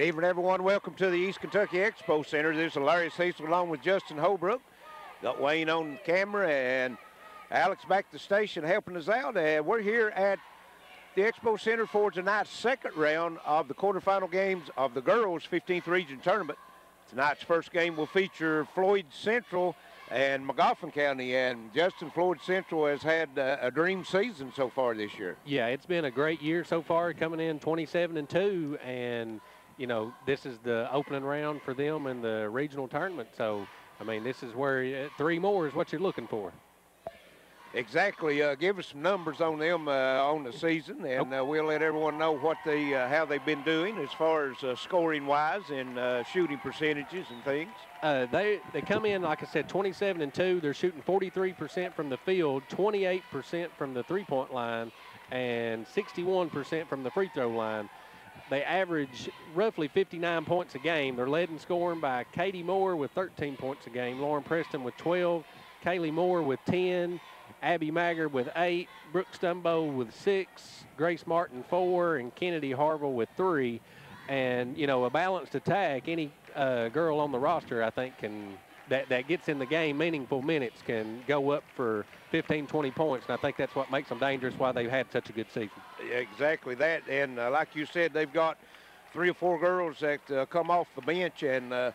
Good evening, everyone. Welcome to the East Kentucky Expo Center. This is Larry Cecil along with Justin Holbrook. Got Wayne on camera and Alex back at the station helping us out. We're here at the Expo Center for tonight's second round of the quarterfinal games of the girls' 15th region tournament. Tonight's first game will feature Floyd Central and Magoffin County, and Justin, Floyd Central has had a dream season so far this year. Yeah, it's been a great year so far, coming in 27-2, and you know, this is the opening round for them in the regional tournament. So, I mean, this is where 3 more is what you're looking for. Exactly. Give us some numbers on them on the season, and we'll let everyone know what how they've been doing as far as scoring-wise and shooting percentages and things. They come in, like I said, 27-2. They're shooting 43% from the field, 28% from the three-point line, and 61% from the free throw line. They average roughly 59 points a game. They're led in scoring by Katie Moore with 13 points a game, Lauren Preston with 12, Kaylee Moore with 10, Abby Maggard with 8, Brooke Stumbo with 6, Grace Martin 4, and Kennedy Harville with 3. And, you know, a balanced attack, any girl on the roster, I think, that gets in the game meaningful minutes can go up for 15, 20 points. And I think that's what makes them dangerous, why they've had such a good season. Exactly that. And like you said, they've got 3 or 4 girls that come off the bench and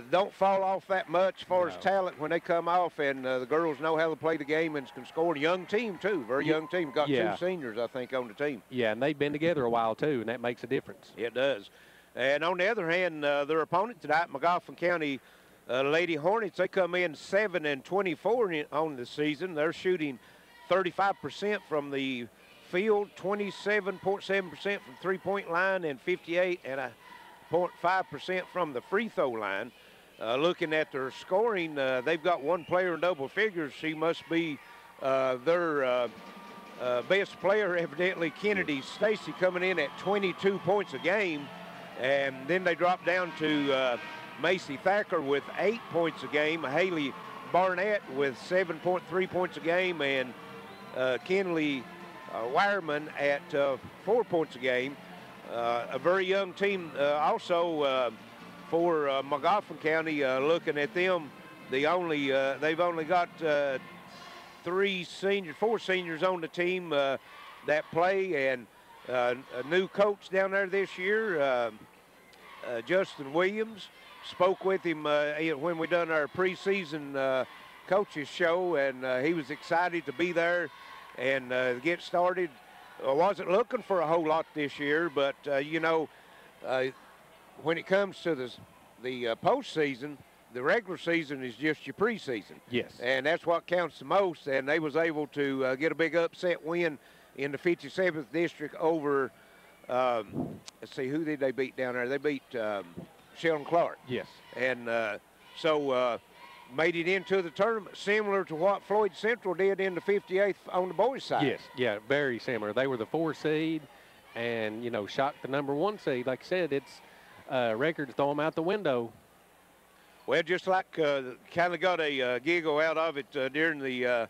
don't fall off that much as far as talent when they come off, and the girls know how to play the game and can score. A young team, too, very young team. Got 2 seniors, I think, on the team. Yeah, and they've been together a while, too, and that makes a difference. It does. And on the other hand, their opponent tonight, Magoffin County Lady Hornets, they come in 7-24 on the season. They're shooting 35% from the field, 27.7% from three-point line, and 58.5% from the free throw line. Looking at their scoring, they've got 1 player in double figures. She must be their best player, evidently, Kennedy Stacy, coming in at 22 points a game. And then they drop down to Macy Thacker with 8 points a game, Haley Barnett with 7.3 points a game, and Kenley Wireman at 4 points a game. A very young team also for Magoffin County. Looking at them, they've only got 4 seniors on the team that play, and a new coach down there this year, Justin Williams. Spoke with him when we done our preseason coaches show, and he was excited to be there and get started. I wasn't looking for a whole lot this year, but you know, when it comes to the postseason, the regular season is just your preseason. Yes. And that's what counts the most. And they was able to get a big upset win in the 57th district over. Let's see, who did they beat down there? They beat Sheldon Clark. Yes. And so made it into the tournament similar to what Floyd Central did in the 58th on the boys' side. Yes, yeah, very similar. They were the 4 seed and, you know, shocked the number 1 seed. Like I said, it's records throw them out the window. Well, just like kind of got a giggle out of it during the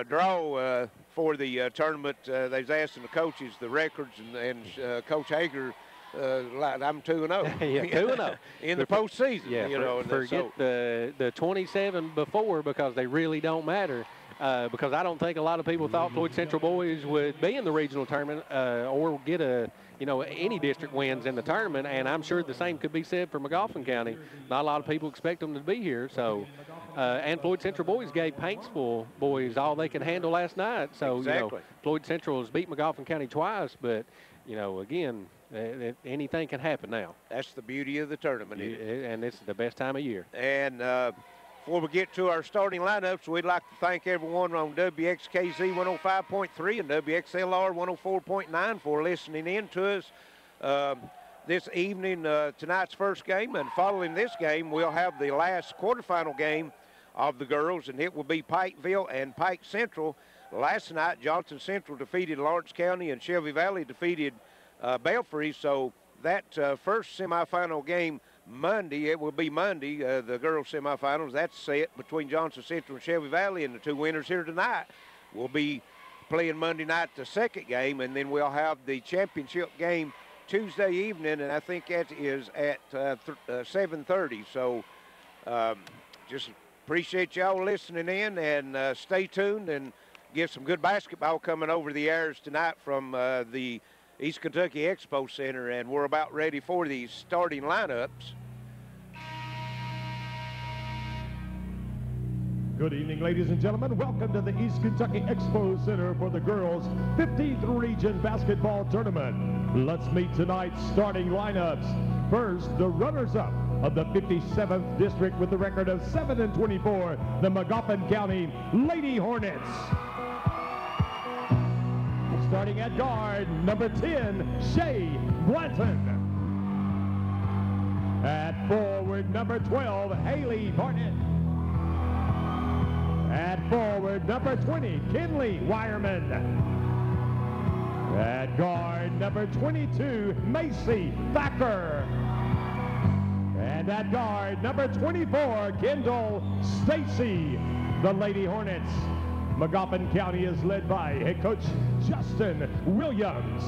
draw for the tournament. They was asking the coaches the records, and Coach Hager, I'm 2-0. Yeah, 2-0 in the postseason. Yeah, you know, forget the 27 before, because they really don't matter. Because I don't think a lot of people thought Floyd Central boys would be in the regional tournament or get any district wins in the tournament, and I'm sure the same could be said for Magoffin County. Not a lot of people expect them to be here. So, and Floyd Central boys gave Paintsville boys all they could handle last night. So, exactly. You know, Floyd Central has beat Magoffin County twice, but, you know, again, anything can happen now. That's the beauty of the tournament. And it's the best time of year. And before we get to our starting lineups, we'd like to thank everyone on WXKZ 105.3 and WXLR 104.9 for listening in to us this evening, tonight's first game. And following this game, we'll have the last quarterfinal game of the girls, and it will be Pikeville and Pike Central. Last night, Johnson Central defeated Lawrence County, and Shelby Valley defeated Belfry. So that first semifinal game Monday, it will be Monday, the girls semifinals. That's set between Johnson Central and Shelby Valley, and the 2 winners here tonight will be playing Monday night the second game, and then we'll have the championship game Tuesday evening, and I think that is at 7:30. So just appreciate y'all listening in, and stay tuned and get some good basketball coming over the airs tonight from the East Kentucky Expo Center, and we're about ready for these starting lineups. Good evening, ladies and gentlemen. Welcome to the East Kentucky Expo Center for the girls' 15th Region Basketball Tournament. Let's meet tonight's starting lineups. First, the runners-up of the 57th District with a record of 7-24, the Magoffin County Lady Hornets. Starting at guard, number 10, Shay Blanton. At forward, number 12, Haley Barnett. At forward, number 20, Kinley Wireman. At guard, number 22, Macy Thacker. And at guard, number 24, Kendall Stacy. The Lady Hornets. Magoffin County is led by head coach Justin Williams.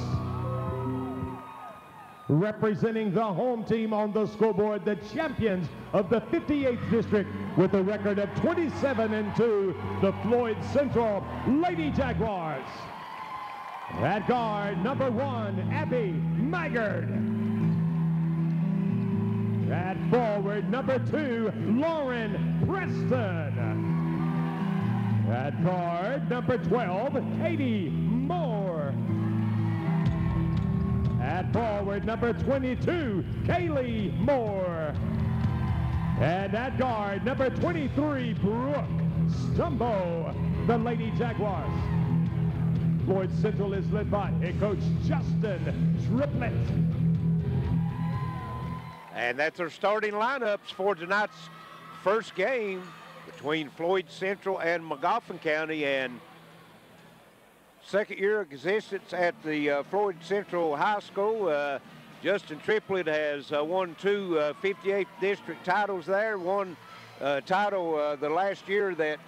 Representing the home team on the scoreboard, the champions of the 58th District with a record of 27-2, the Floyd Central Lady Jaguars. At guard, number 1, Abby Maggard. At forward, number 2, Lauren Preston. At guard, number 12, Katie Moore. At forward, number 22, Kaylee Moore. And at guard, number 23, Brooke Stumbo, the Lady Jaguars. Floyd Central is led by head coach Justin Triplett. And that's our starting lineups for tonight's first game between Floyd Central and Magoffin County, and second year of existence at the Floyd Central High School. Justin Triplett has won 2 58th District titles there, one title the last year that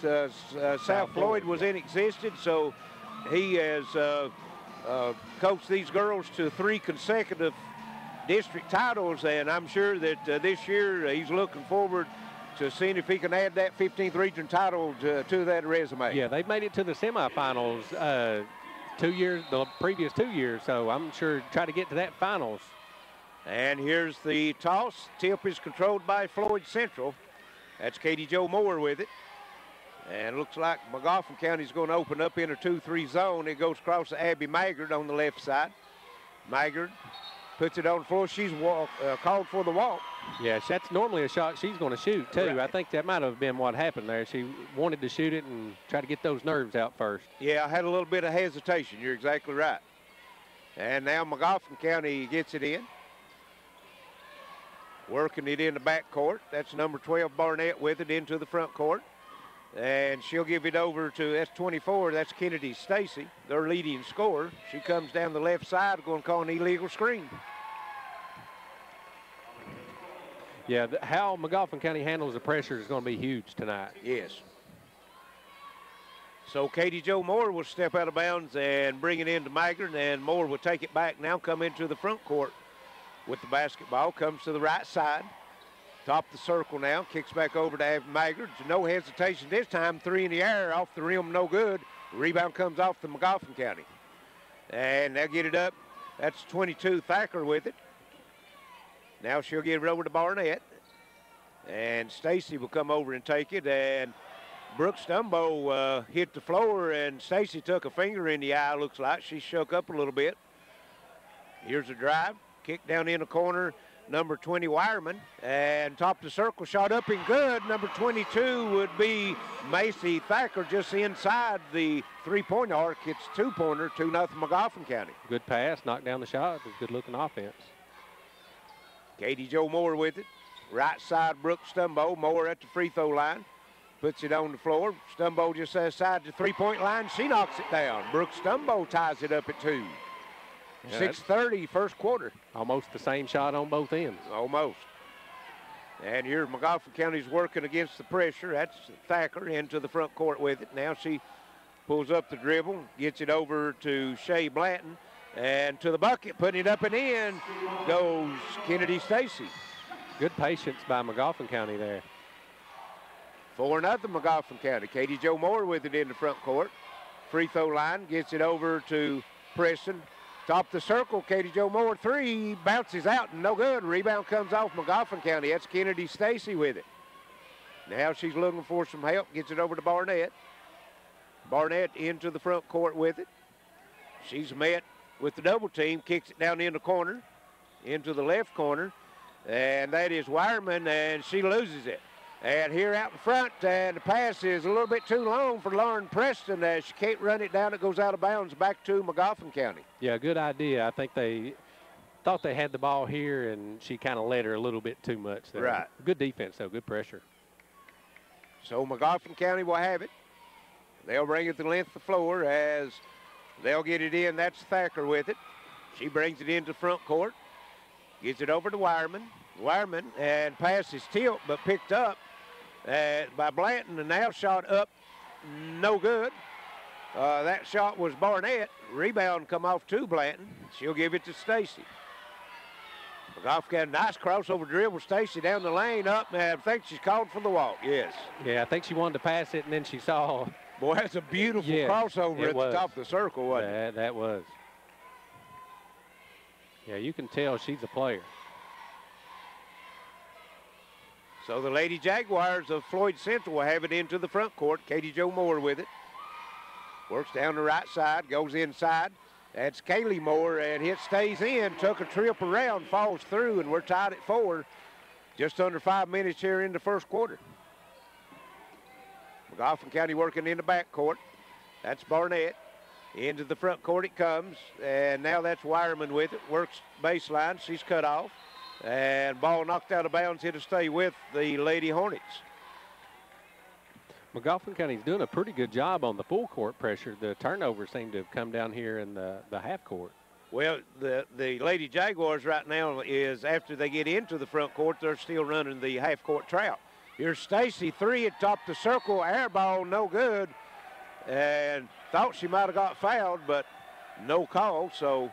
South Floyd was in existence, so he has coached these girls to 3 consecutive district titles, and I'm sure that this year he's looking forward to seeing if he can add that 15th region title to that resume. Yeah, they've made it to the semifinals 2 years, the previous 2 years, so I'm sure try to get to that finals. And here's the toss. Tip is controlled by Floyd Central. That's Katie Jo Moore with it. And looks like Magoffin County is going to open up in a 2-3 zone. It goes across to Abby Maggard on the left side. Maggard puts it on the floor. She's called for the walk. Yeah, that's normally a shot she's going to shoot, too. Right. I think that might have been what happened there. She wanted to shoot it and try to get those nerves out first. Yeah, I had a little bit of hesitation. You're exactly right. And now Magoffin County gets it in. Working it in the back court. That's number 12, Barnett, with it into the front court. And she'll give it over to, that's 24, that's Kennedy Stacy, their leading scorer. She comes down the left side, going to call an illegal screen. Yeah, how Magoffin County handles the pressure is going to be huge tonight. Yes. So Katie Jo Moore will step out of bounds and bring it into Maggard, and Moore will take it back now, come into the front court with the basketball, comes to the right side. Top the circle now, kicks back over to Abby Maggard. No hesitation this time, 3 in the air, off the rim, no good. Rebound comes off the Magoffin County. And they'll get it up. That's 22, Thacker with it. Now she'll give it over to Barnett. And Stacy will come over and take it. And Brooke Stumbo hit the floor, and Stacy took a finger in the eye, looks like. She shook up a little bit. Here's a drive, kick down in the corner. Number 20, Wireman, and top the circle, shot up and good. Number 22 would be Macy Thacker, just inside the three-point arc. It's 2-pointer, 2-0 Magoffin County. Good pass, knocked down the shot. Good-looking offense. Katie Jo Moore with it. Right side, Brooke Stumbo. Moore at the free throw line. Puts it on the floor. Stumbo just outside the three-point line. She knocks it down. Brooke Stumbo ties it up at 2. Yeah, 6:30 first quarter. Almost the same shot on both ends. Almost. And here Magoffin County's working against the pressure. That's Thacker into the front court with it. Now she pulls up the dribble, gets it over to Shay Blanton, And to the bucket, putting it up and in, goes Kennedy Stacy. Good patience by Magoffin County there. 4-0 Magoffin County. Katie Jo Moore with it in the front court. Free throw line, gets it over to Preston. Top the circle, Katie Jo Moore, three, bounces out, and no good. Rebound comes off Magoffin County. That's Kennedy Stacy with it. Now she's looking for some help, gets it over to Barnett. Barnett into the front court with it. She's met with the double team, kicks it down in the corner, into the left corner, and that is Wireman, and she loses it. And here out in front, and the pass is a little bit too long for Lauren Preston. She can't run it down. It goes out of bounds back to Magoffin County. Yeah, good idea. I think they thought they had the ball here, and she kind of led her a little bit too much there. Right. Good defense, though. Good pressure. So Magoffin County will have it. They'll bring it the length of the floor as they'll get it in. That's Thacker with it. She brings it into the front court. Gets it over to Wireman. Wireman, and passes tilt, but picked up by Blanton, and now shot up, no good. That shot was Barnett. Rebound come off to Blanton. She'll give it to Stacy. McGough got a nice crossover dribble. Stacy down the lane up, and I think she's called for the walk, yes. Yeah, I think she wanted to pass it, and then she saw. Boy, that's a beautiful crossover at the top of the circle, wasn't it? That was. Yeah, you can tell she's a player. So the Lady Jaguars of Floyd Central will have it into the front court. Katie Jo Moore with it. Works down the right side, goes inside. That's Kaylee Moore, and it stays in. Took a trip around, falls through, and we're tied at 4. Just under 5 minutes here in the first quarter. Magoffin County working in the back court. That's Barnett. Into the front court it comes, and now that's Wireman with it. Works baseline, she's cut off. And ball knocked out of bounds. It'll stay with the Lady Hornets. Magoffin County's doing a pretty good job on the full court pressure. The turnovers seem to have come down here in the half court. Well, the Lady Jaguars right now is, after they get into the front court, they're still running the half court trap. Here's Stacy, three at top the circle, air ball, no good. And thought she might have got fouled, but no call, so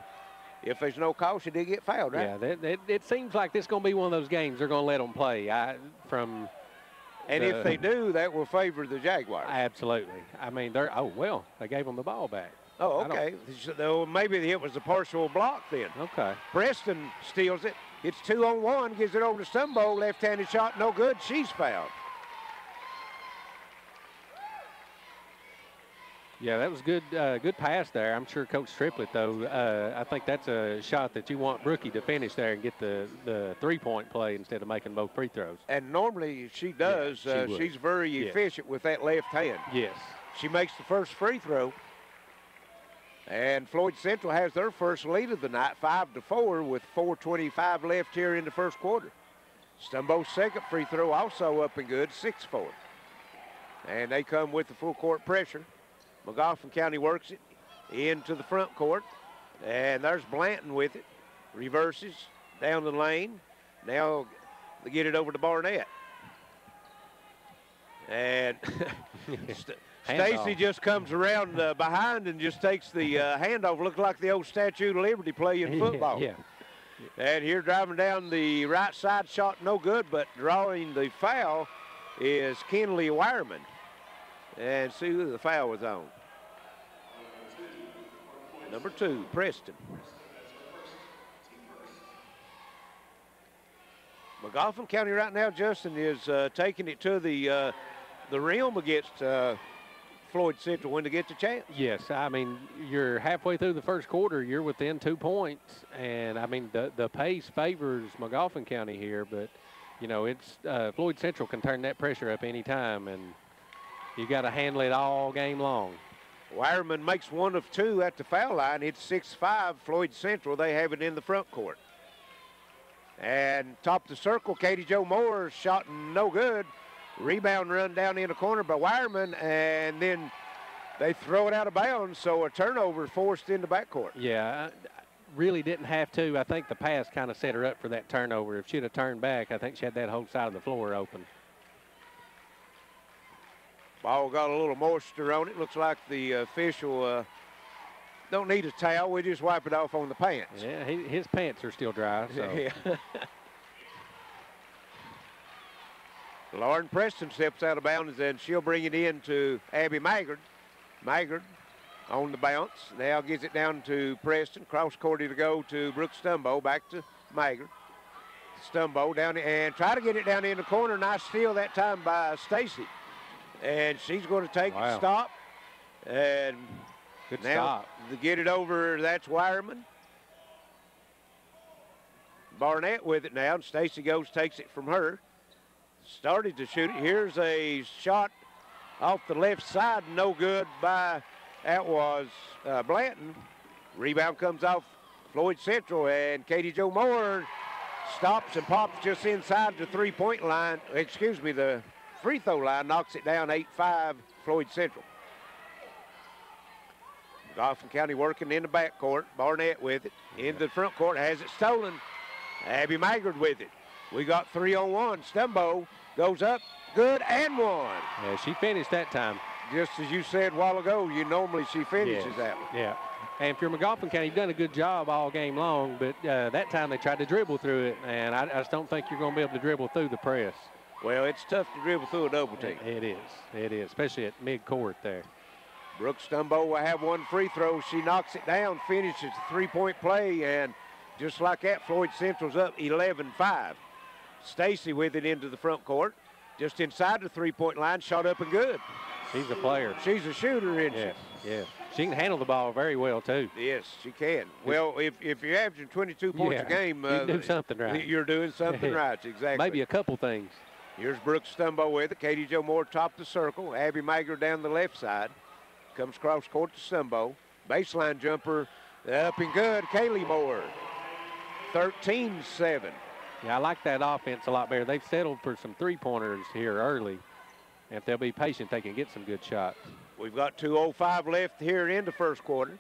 if there's no call, she did get fouled, right? Yeah, it seems like this is going to be one of those games they're going to let them play. If they do, that will favor the Jaguars. Absolutely. I mean, they gave them the ball back. Oh, okay. So maybe it was a partial block then. Okay. Preston steals it. It's 2-on-1, gives it over to Stumbo. Left-handed shot, no good. She's fouled. Yeah, that was good pass there. I'm sure Coach Triplett, though, I think that's a shot that you want Brookie to finish there and get the three-point play instead of making both free throws. And normally she does. Yeah, she's very efficient with that left hand. Yes. She makes the first free throw. And Floyd Central has their first lead of the night, 5-4, with 4:25 left here in the first quarter. Stumbo's second free throw also up and good, 6-4. And they come with the full court pressure. Magoffin County works it into the front court. And there's Blanton with it. Reverses down the lane. Now they get it over to Barnett. And Stacy just comes around behind and just takes the handoff. Looks like the old Statue of Liberty playing football. Yeah. And here driving down the right side, shot no good, but drawing the foul is Kenley Wireman. And see who the foul was on. Number 2, Preston. Magoffin County right now, Justin, is taking it to the rim against Floyd Central when they get the chance. Yes, I mean, you're halfway through the first quarter. You're within 2 points. And, I mean, the pace favors Magoffin County here. But, you know, it's Floyd Central can turn that pressure up any time. And you got to handle it all game long. Wireman makes 1 of 2 at the foul line. It's 6-5. Floyd Central, they have it in the front court. And top of the circle, Katie Jo Moore shot no good. Rebound run down in the corner by Wireman, and then they throw it out of bounds, so a turnover forced in the backcourt. Yeah, really didn't have to. I think the pass kind of set her up for that turnover. If she'd have turned back, I think she had that whole side of the floor open. Ball got a little moisture on it. Looks like the official don't need a towel. We just wipe it off on the pants. Yeah, his pants are still dry. So. Yeah. Lauren Preston steps out of bounds, and she'll bring it in to Abby Maggard. Maggard on the bounce. Now gets it down to Preston. Cross court to go to Brooke Stumbo. Back to Maggard. Stumbo down and try to get it down in the corner. Nice steal that time by Stacy. And she's going to take the stop. And good now stop. To get it over, that's Wireman. Barnett with it now. And Stacy goes, takes it from her. Started to shoot it. Here's a shot off the left side. No good by, that was Blanton. Rebound comes off Floyd Central, and Katie Jo Moore stops and pops just inside the three-point line. Excuse me, the free throw line, knocks it down 8-5, Floyd Central. Magoffin County working in the backcourt. Barnett with it. Into the front court, has it stolen. Abby Maggard with it. We got 3-on-1. Stumbo goes up, good, and one. Yeah, she finished that time. Just as you said a while ago, normally she finishes that one. Yeah. And if you're Magoffin County, you've done a good job all game long, but that time they tried to dribble through it, and I just don't think you're going to be able to dribble through the press. Well, it's tough to dribble through a double team. It is, especially at mid-court there. Brooke Stumbo will have one free throw. She knocks it down, finishes the three-point play, and just like that, Floyd Central's up 11-5. Stacy with it into the front court, just inside the three-point line, shot up and good. She's a player. She's a shooter, isn't she? Yeah. She can handle the ball very well, too. Yes, she can. Well, if you're averaging 22 points a game, you do something right. You're doing something right, exactly. Maybe a couple things. Here's Brooke Stumbo with it. Katie Jo Moore top the circle. Abby Maggard down the left side. Comes cross court to Stumbo. Baseline jumper up and good. Kaylee Moore, 13-7. Yeah, I like that offense a lot better. They've settled for some three-pointers here early. And if they'll be patient, they can get some good shots. We've got 2:05 left here in the first quarter.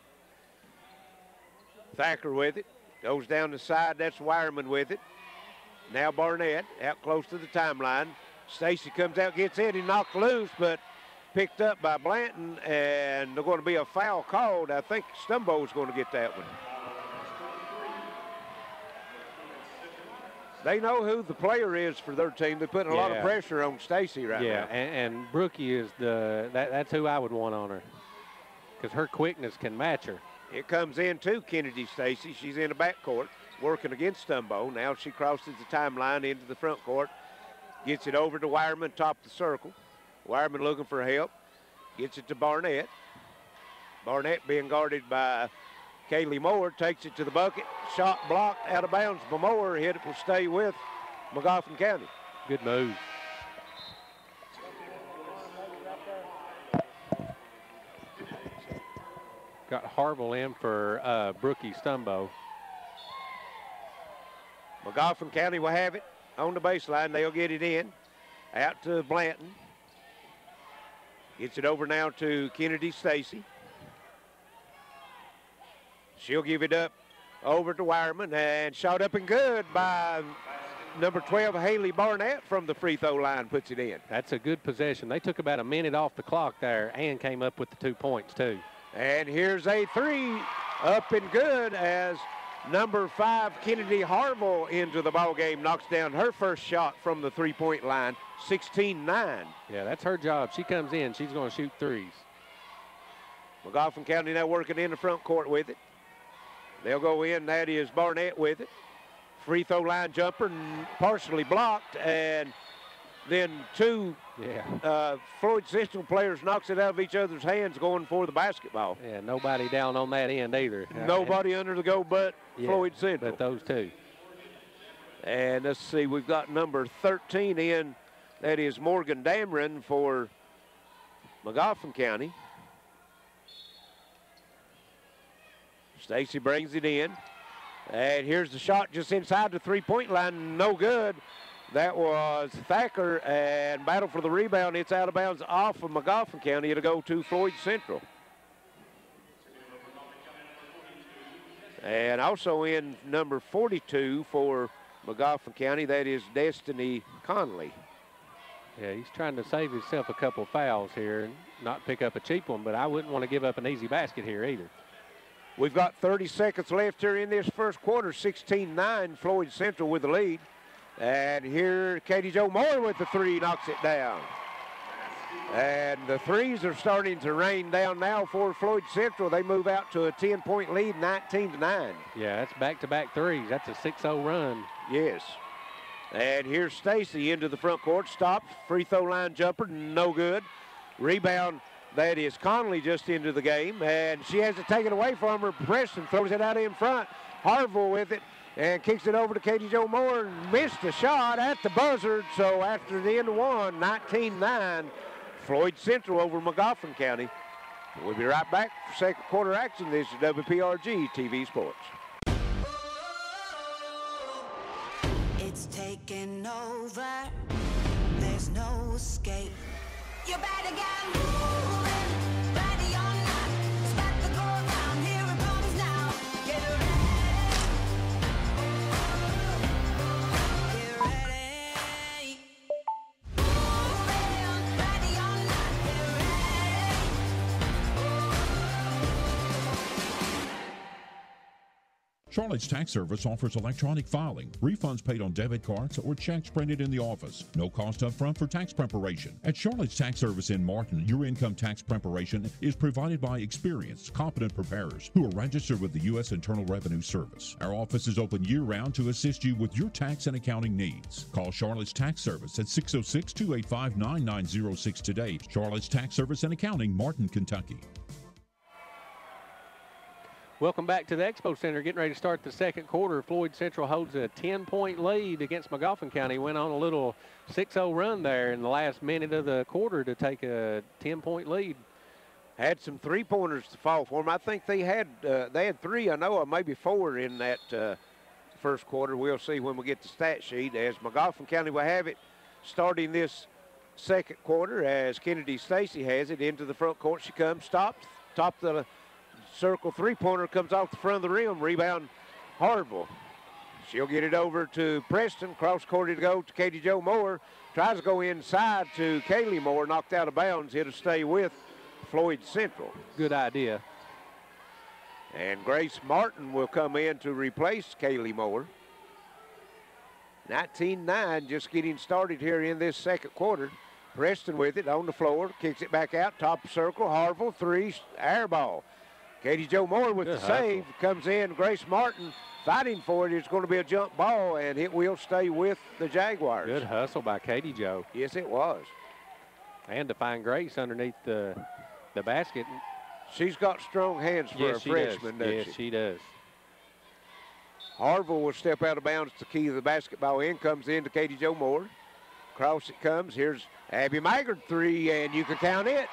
Thacker with it. Goes down the side. That's Wireman with it. Now Barnett out close to the timeline. Stacy comes out, gets in. He knocked loose, but picked up by Blanton. And there's going to be a foul called. I think Stumbo's going to get that one. They know who the player is for their team. They're putting a lot of pressure on Stacy right now. Yeah, and Brookie is that's who I would want on her, because her quickness can match her. It comes in to Kennedy Stacy. She's in the backcourt working against Stumbo. Now she crosses the timeline into the front court. Gets it over to Wireman, top the circle. Wireman looking for help. Gets it to Barnett. Barnett being guarded by Kaylee Moore, takes it to the bucket. Shot blocked out of bounds by Moore. Hit it will stay with Magoffin County. Good move. Got Harville in for Brookie Stumbo. Magoffin County will have it on the baseline. They'll get it in. Out to Blanton. Gets it over now to Kennedy Stacy. She'll give it up over to Wireman, and shot up and good by number 12, Haley Barnett, from the free throw line, puts it in. That's a good possession. They took about a minute off the clock there and came up with the 2 points, too. And here's a three, up and good, as number 5, Kennedy Harville, into the ball game, knocks down her first shot from the three-point line, 16-9. Yeah, that's her job. She comes in, she's going to shoot threes. Magoffin County now working in the front court with it. They'll go in. That is Barnett with it. Free throw line jumper, partially blocked, and then two Floyd Central players knocks it out of each other's hands going for the basketball. Yeah, nobody down on that end either. Nobody under the go but Floyd Central. But those two. And let's see, we've got number 13 in. That is Morgan Dameron for Magoffin County. Stacy brings it in. And here's the shot just inside the three-point line. No good. That was Thacker, and battle for the rebound. It's out of bounds off of Magoffin County. It'll go to Floyd Central. And also in number 42 for Magoffin County, that is Destiny Conley. Yeah, he's trying to save himself a couple fouls here and not pick up a cheap one, but I wouldn't want to give up an easy basket here either. We've got 30 seconds left here in this first quarter. 16-9, Floyd Central with the lead. And here, Katie Jo Moore with the three, knocks it down. And the threes are starting to rain down now for Floyd Central. They move out to a 10-point lead, 19-9. Yeah, that's back-to-back threes. That's a 6-0 run. Yes. And here's Stacy into the front court. Stops. Free throw line jumper. No good. Rebound. That is Conley just into the game. And she has to take it away from her. Preston throws it out in front. Harville with it. And kicks it over to Katie Jo Moore. Missed a shot at the buzzer. So after the end of one, 19-9. Floyd Central over Magoffin County. We'll be right back for second quarter action. This is WPRG TV Sports. It's taking over. There's no escape. You better get moving. Ready or not. It's got to go down. Here it comes now. Get ready. Get ready. Moving. Ready or not. Get ready. Charlotte's Tax Service offers electronic filing, refunds paid on debit cards, or checks printed in the office. No cost up front for tax preparation. At Charlotte's Tax Service in Martin, your income tax preparation is provided by experienced, competent preparers who are registered with the U.S. Internal Revenue Service. Our office is open year-round to assist you with your tax and accounting needs. Call Charlotte's Tax Service at 606-285-9906 today. Charlotte's Tax Service and Accounting, Martin, Kentucky. Welcome back to the Expo Center. Getting ready to start the second quarter. Floyd Central holds a 10-point lead against Magoffin County. Went on a little 6-0 run there in the last minute of the quarter to take a 10-point lead. Had some three-pointers to fall for them. I think they had three, I know, or maybe four in that first quarter. We'll see when we get the stat sheet, as Magoffin County will have it starting this second quarter, as Kennedy Stacy has it into the front court. She comes, stops, top of the circle, three-pointer comes off the front of the rim. Rebound, Harville. She'll get it over to Preston. Cross-court to go to Katie Jo Moore. Tries to go inside to Kaylee Moore. Knocked out of bounds. It'll stay with Floyd Central. Good idea. And Grace Martin will come in to replace Kaylee Moore. 19-9, just getting started here in this second quarter. Preston with it on the floor. Kicks it back out. Top circle. Harville, three, air ball. Katie Jo Moore with the save, comes in. Grace Martin fighting for it. It's going to be a jump ball, and it will stay with the Jaguars. Good hustle by Katie Jo. Yes, it was. And to find Grace underneath the basket. She's got strong hands for a freshman, doesn't she? Yes, she does. Harville will step out of bounds to key the basketball in. Comes in to Katie Jo Moore. Cross it comes. Here's Abby Maggard, three, and you can count it.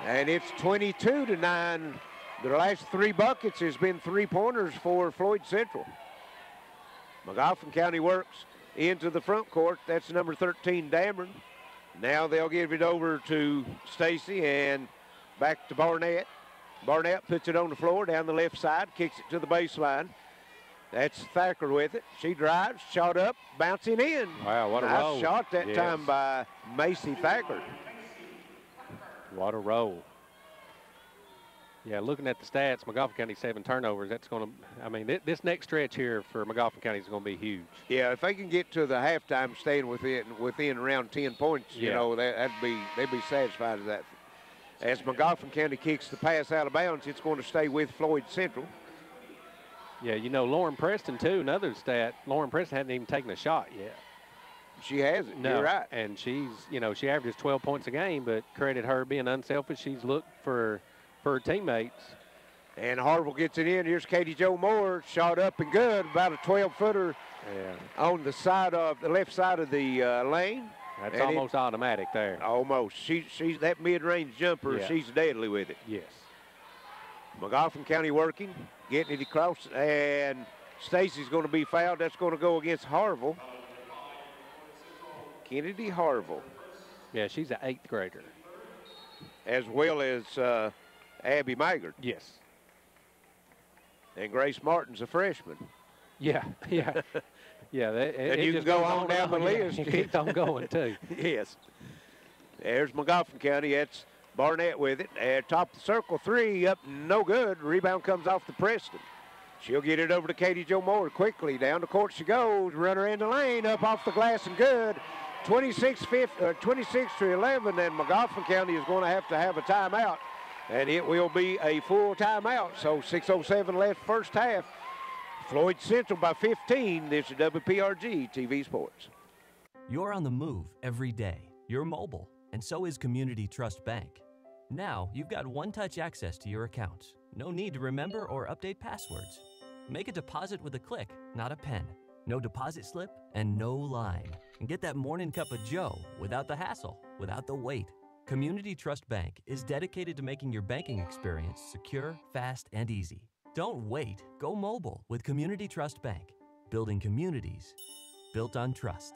And it's 22-9. The last three buckets has been three-pointers for Floyd Central. Magoffin County works into the front court. That's number 13, Dameron. Now they'll give it over to Stacy and back to Barnett. Barnett puts it on the floor down the left side, kicks it to the baseline. That's Thacker with it. She drives, shot up, bouncing in. Wow, what a nice roll. shot that time by Macy Thacker. What a roll. Yeah, looking at the stats, Magoffin County 7 turnovers. That's going to, I mean, this next stretch here for Magoffin County is going to be huge. Yeah, if they can get to the halftime staying within around 10 points, you know, they'd be satisfied with that. As Magoffin County kicks the pass out of bounds, it's going to stay with Floyd Central. Yeah, you know, Lauren Preston, too, another stat. Lauren Preston hadn't even taken a shot yet. She hasn't. No, you're right. And she's, you know, she averages 12 points a game, but credit her being unselfish. She's looked for her teammates. And Harville gets it in. Here's Katie Jo Moore, shot up and good, about a 12-footer on the side of the left side of the lane. That's and almost automatic there. Almost. She's that mid-range jumper. She's deadly with it. Yes. Magoffin County working, getting it across, and Stacy's going to be fouled. That's going to go against Harville. Kennedy Harville. Yeah, she's an 8th grader. As well as Abby Maggard. Yes. And Grace Martin's a freshman. Yeah, yeah. Yeah, and you can go on down the list. It keeps on going, too. Yes. There's Magoffin County. That's Barnett with it. At top of the circle, 3 up, no good. Rebound comes off to Preston. She'll get it over to Katie Jo Moore quickly. Down the court she goes. Runner in the lane, up off the glass and good. 26 to 11, and Magoffin County is going to have a timeout, and it will be a full timeout. So 6:07 left first half. Floyd Central by 15. This is WPRG TV Sports. You're on the move every day. You're mobile, and so is Community Trust Bank. Now you've got one-touch access to your accounts. No need to remember or update passwords. Make a deposit with a click, not a pen. No deposit slip and no line. And get that morning cup of joe without the hassle, without the wait. Community Trust Bank is dedicated to making your banking experience secure, fast, and easy. Don't wait. Go mobile with Community Trust Bank. Building communities built on trust.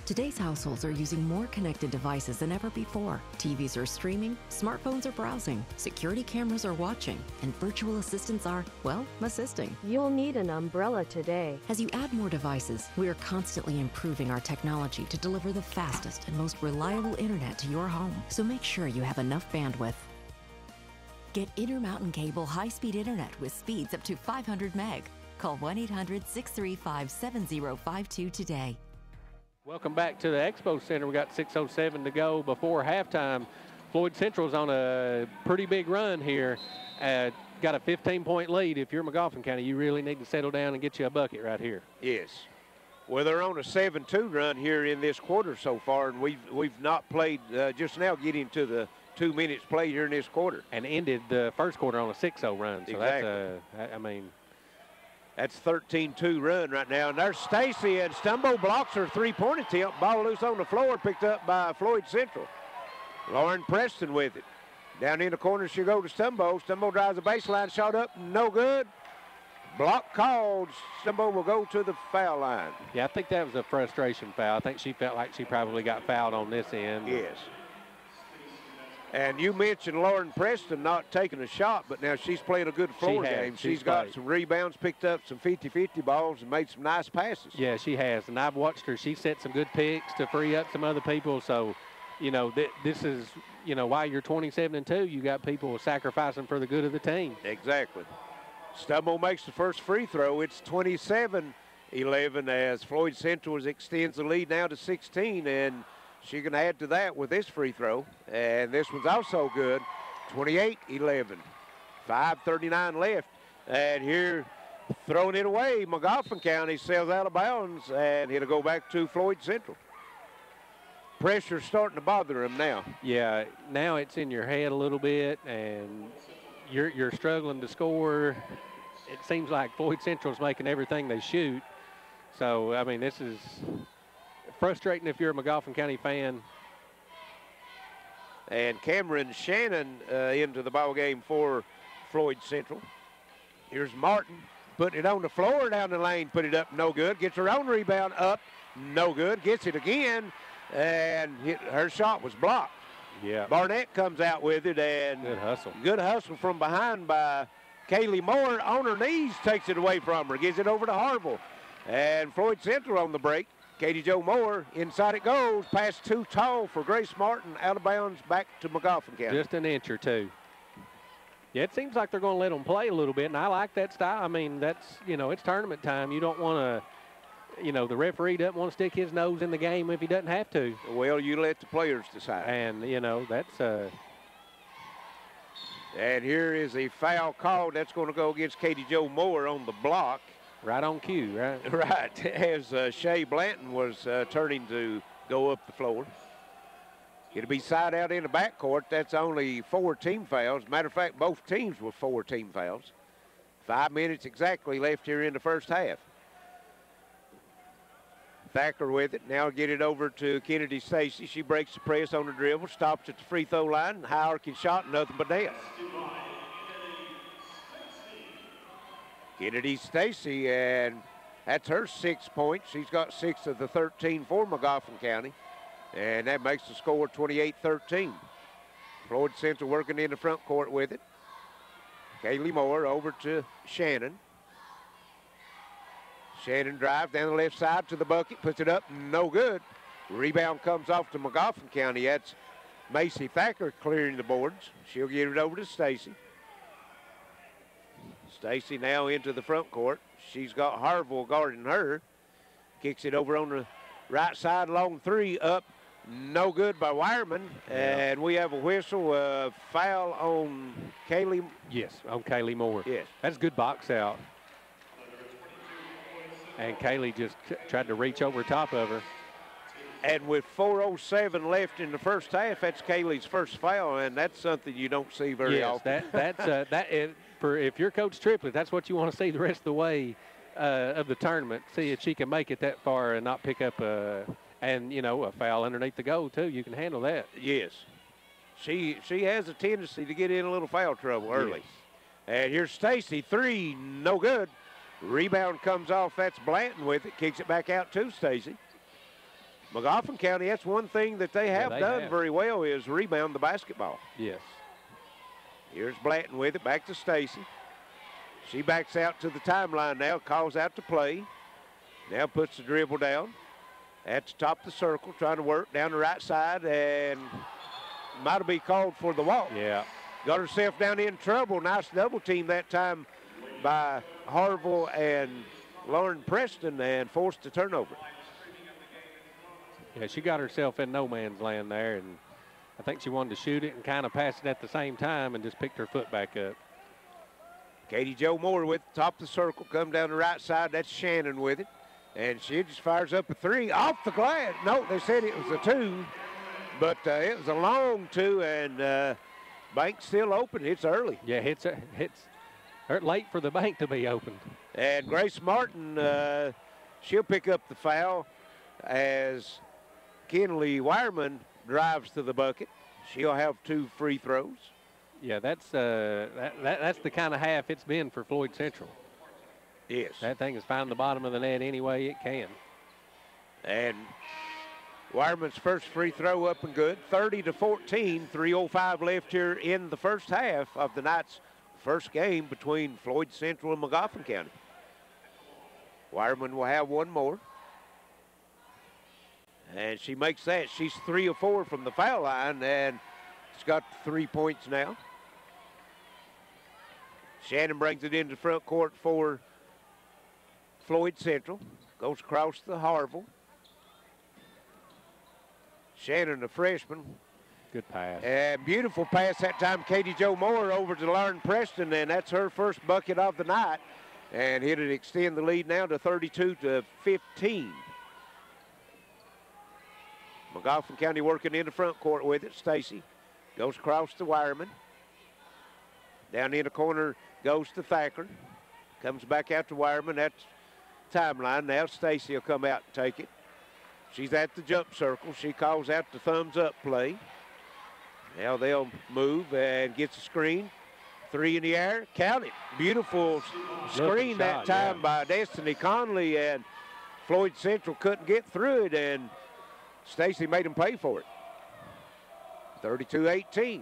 Today's households are using more connected devices than ever before. TVs are streaming, smartphones are browsing, security cameras are watching, and virtual assistants are, well, assisting. You'll need an umbrella today. As you add more devices, we are constantly improving our technology to deliver the fastest and most reliable internet to your home. So make sure you have enough bandwidth. Get Intermountain Cable high-speed internet with speeds up to 500 meg. Call 1-800-635-7052 today. Welcome back to the Expo Center. We got 6:07 to go before halftime. Floyd Central's on a pretty big run here. Got a 15-point lead. If you're Magoffin County, you really need to settle down and get you a bucket right here. Yes. Well, they're on a 7-2 run here in this quarter so far, and we've not played just now getting to the 2 minutes play here in this quarter. And ended the first quarter on a 6-0 run. So exactly. That's That's 13-2 run right now. And there's Stacy, and Stumbo blocks her three-point attempt. Ball loose on the floor, picked up by Floyd Central. Lauren Preston with it. Down in the corner she goes to Stumbo. Stumbo drives the baseline, shot up, no good. Block called. Stumbo will go to the foul line. Yeah, I think that was a frustration foul. I think she felt like she probably got fouled on this end. Yes. And you mentioned Lauren Preston not taking a shot, but now she's playing a good floor game. She's got some rebounds, picked up some 50-50 balls, and made some nice passes. Yeah, she has. And I've watched her. She set some good picks to free up some other people. So, you know, this is, you know, while you're 27-2, you got people sacrificing for the good of the team. Exactly. Stumbo makes the first free throw. It's 27-11 as Floyd Central extends the lead now to 16, and she can add to that with this free throw. And this one's also good. 28-11. 5:39 left. And here, throwing it away, Magoffin County sails out of bounds, and it'll go back to Floyd Central. Pressure's starting to bother them now. Yeah, now it's in your head a little bit, and you're struggling to score. It seems like Floyd Central's making everything they shoot. So, I mean, this is frustrating if you're a Magoffin County fan. And Cameron Shannon into the ball game for Floyd Central. Here's Martin putting it on the floor down the lane, put it up, no good. Gets her own rebound up, no good. Gets it again, and her shot was blocked. Yeah. Barnett comes out with it, and good hustle. Good hustle from behind by Kaylee Moore. On her knees, takes it away from her, gives it over to Harville. And Floyd Central on the break. Katie Jo Moore, inside it goes, pass too tall for Grace Martin, out of bounds, back to Magoffin County. Just an inch or two. Yeah, it seems like they're going to let them play a little bit, and I like that style. I mean, that's, you know, it's tournament time. You don't want to, you know, the referee doesn't want to stick his nose in the game if he doesn't have to. Well, you let the players decide. And, you know, that's and here is a foul call. That's going to go against Katie Jo Moore on the block. Right on cue, right? Right, as Shay Blanton was turning to go up the floor. It'll be side out in the backcourt. That's only 4 team fouls. Matter of fact, both teams with 4 team fouls. 5 minutes exactly left here in the first half. Thacker with it. Now get it over to Kennedy Stacy. She breaks the press on the dribble, stops at the free throw line. High arcing shot, nothing but net. Kennedy Stacy, and that's her 6 points. She's got 6 of the 13 for Magoffin County, and that makes the score 28-13. Floyd Central working in the front court with it. Kaylee Moore over to Shannon. Shannon drives down the left side to the bucket, puts it up, no good. Rebound comes off to Magoffin County. That's Macy Thacker clearing the boards. She'll get it over to Stacy. Stacy now into the front court. She's got Harville guarding her. Kicks it over on the right side, long three, up. No good by Wireman. And we have a whistle, foul on Kaylee. Yes, on Kaylee Moore. Yes. That's good box out. And Kaylee just tried to reach over top of her. And with 4:07 left in the first half, that's Kaylee's first foul, and that's something you don't see very often. If you're Coach Triplett, that's what you want to see the rest of the way of the tournament. See if she can make it that far and not pick up a foul underneath the goal too. You can handle that. Yes, she has a tendency to get in a little foul trouble early. Yes. And here's Stacy, three, no good. Rebound comes off. That's Blanton with it. Kicks it back out to Stacy. Magoffin County, that's one thing that they have done very well is rebound the basketball. Yes. Here's Blanton with it, back to Stacy. She backs out to the timeline now, calls out to play. Now puts the dribble down at the top of the circle, trying to work down the right side, and might have been called for the walk. Yeah. Got herself down in trouble. Nice double team that time by Harville and Lauren Preston, and forced a turnover. Yeah, she got herself in no man's land there, and I think she wanted to shoot it and kind of pass it at the same time and just picked her foot back up. Katie Jo Moore with the top of the circle, come down the right side. That's Shannon with it. And she just fires up a three off the glass. No, they said it was a two, but it was a long two, and bank's still open. It's early. Yeah, it's late for the bank to be opened. And Grace Martin, she'll pick up the foul as Kenley Wireman drives to the bucket. She'll have 2 free throws. Yeah, that's the kind of half it's been for Floyd Central. Yes. That thing is finding the bottom of the net any way it can. And Wireman's first free throw up and good. 30-14, 3:05 left here in the first half of the night's first game between Floyd Central and Magoffin County. Wireman will have one more. And she makes that. She's 3 of 4 from the foul line, and she's got 3 points now. Shannon brings it into front court for Floyd Central. Goes across to Harville. Shannon, a freshman. Good pass. And beautiful pass that time. Katie Jo Moore over to Lauren Preston, and that's her first bucket of the night. And it'll extend the lead now to 32-15. Magoffin County working in the front court with it. Stacy goes across to Wireman. Down in the corner goes to Thacker. Comes back out to Wireman. That's timeline. Now Stacy will come out and take it. She's at the jump circle. She calls out the thumbs up play. Now they'll move and gets a screen. 3 in the air. Count it. Beautiful screen that time by Destiny Conley, and Floyd Central couldn't get through it, and Stacy made them pay for it. 32-18.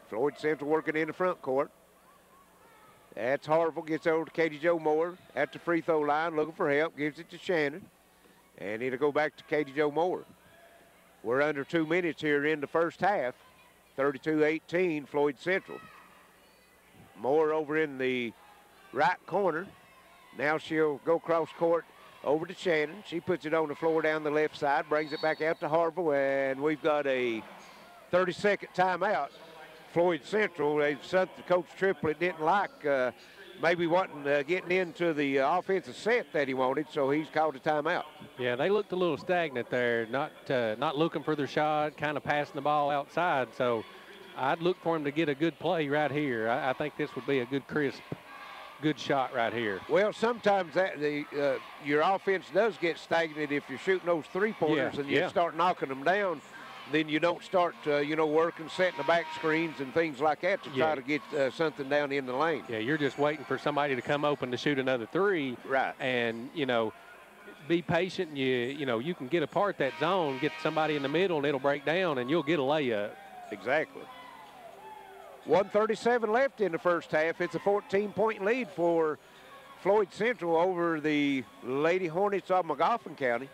Floyd Central working in the front court. That's Harville, gets over to Katie Jo Moore at the free throw line, looking for help, gives it to Shannon. And it'll go back to Katie Jo Moore. We're under 2 minutes here in the first half. 32-18, Floyd Central. Moore over in the right corner. Now she'll go cross court over to Shannon. She puts it on the floor down the left side, brings it back out to Harville, and we've got a 30-second timeout. Floyd Central, something Coach Triplett didn't like, maybe wasn't getting into the offensive set that he wanted, so he's called a timeout. Yeah, they looked a little stagnant there, not looking for their shot, kind of passing the ball outside, so I'd look for him to get a good play right here. I think this would be a good, crisp, good shot right here. Well, sometimes your offense does get stagnant if you're shooting those three-pointers and you start knocking them down. Then you don't start, working, setting the back screens and things like that to try to get something down in the lane. Yeah, you're just waiting for somebody to come open to shoot another three. Right. And, be patient. And you can get apart that zone, get somebody in the middle, and it'll break down, and you'll get a layup. Exactly. 1:37 left in the first half. It's a 14-point lead for Floyd Central over the Lady Hornets of Magoffin County.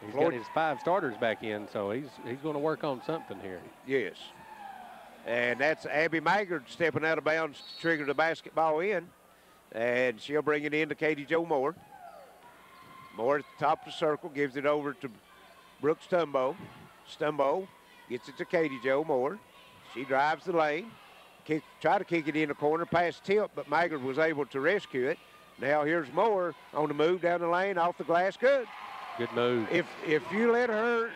He's got his 5 starters back in, so he's going to work on something here. Yes. And that's Abby Maggard stepping out of bounds to trigger the basketball in. And she'll bring it in to Katie Jo Moore. Moore at the top of the circle, gives it over to Brooke Stumbo. Stumbo gets it to Katie Jo Moore. She drives the lane. Try to kick it in the corner, past tip, but Maggard was able to rescue it. Now here's Moore on the move down the lane, off the glass, good. Good move. If you let her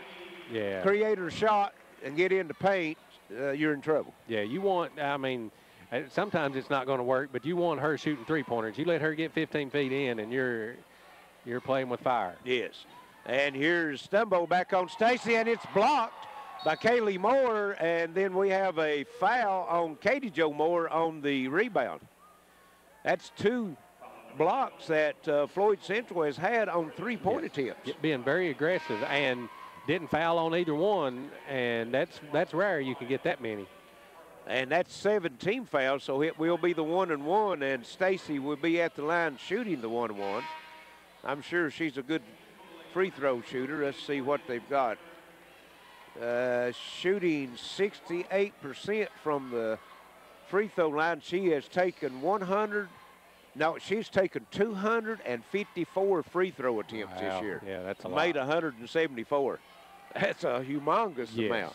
create her shot and get into paint, you're in trouble. Yeah, you want, I mean, sometimes it's not going to work, but you want her shooting three-pointers. You let her get 15 feet in, and you're playing with fire. Yes. And here's Stumbo back on Stacy, and it's blocked by Kaylee Moore, and then we have a foul on Katie Jo Moore on the rebound. That's 2 blocks that Floyd Central has had on three-point attempts. Being very aggressive and didn't foul on either one, and that's rare you can get that many. And that's 17 fouls, so it will be the 1-and-1, and Stacy will be at the line shooting the 1-and-1. I'm sure she's a good free throw shooter. Let's see what they've got. Shooting 68% from the free throw line. She has taken she's taken 254 free throw attempts this year. Yeah, that's a lot. Made 174. That's a humongous amount.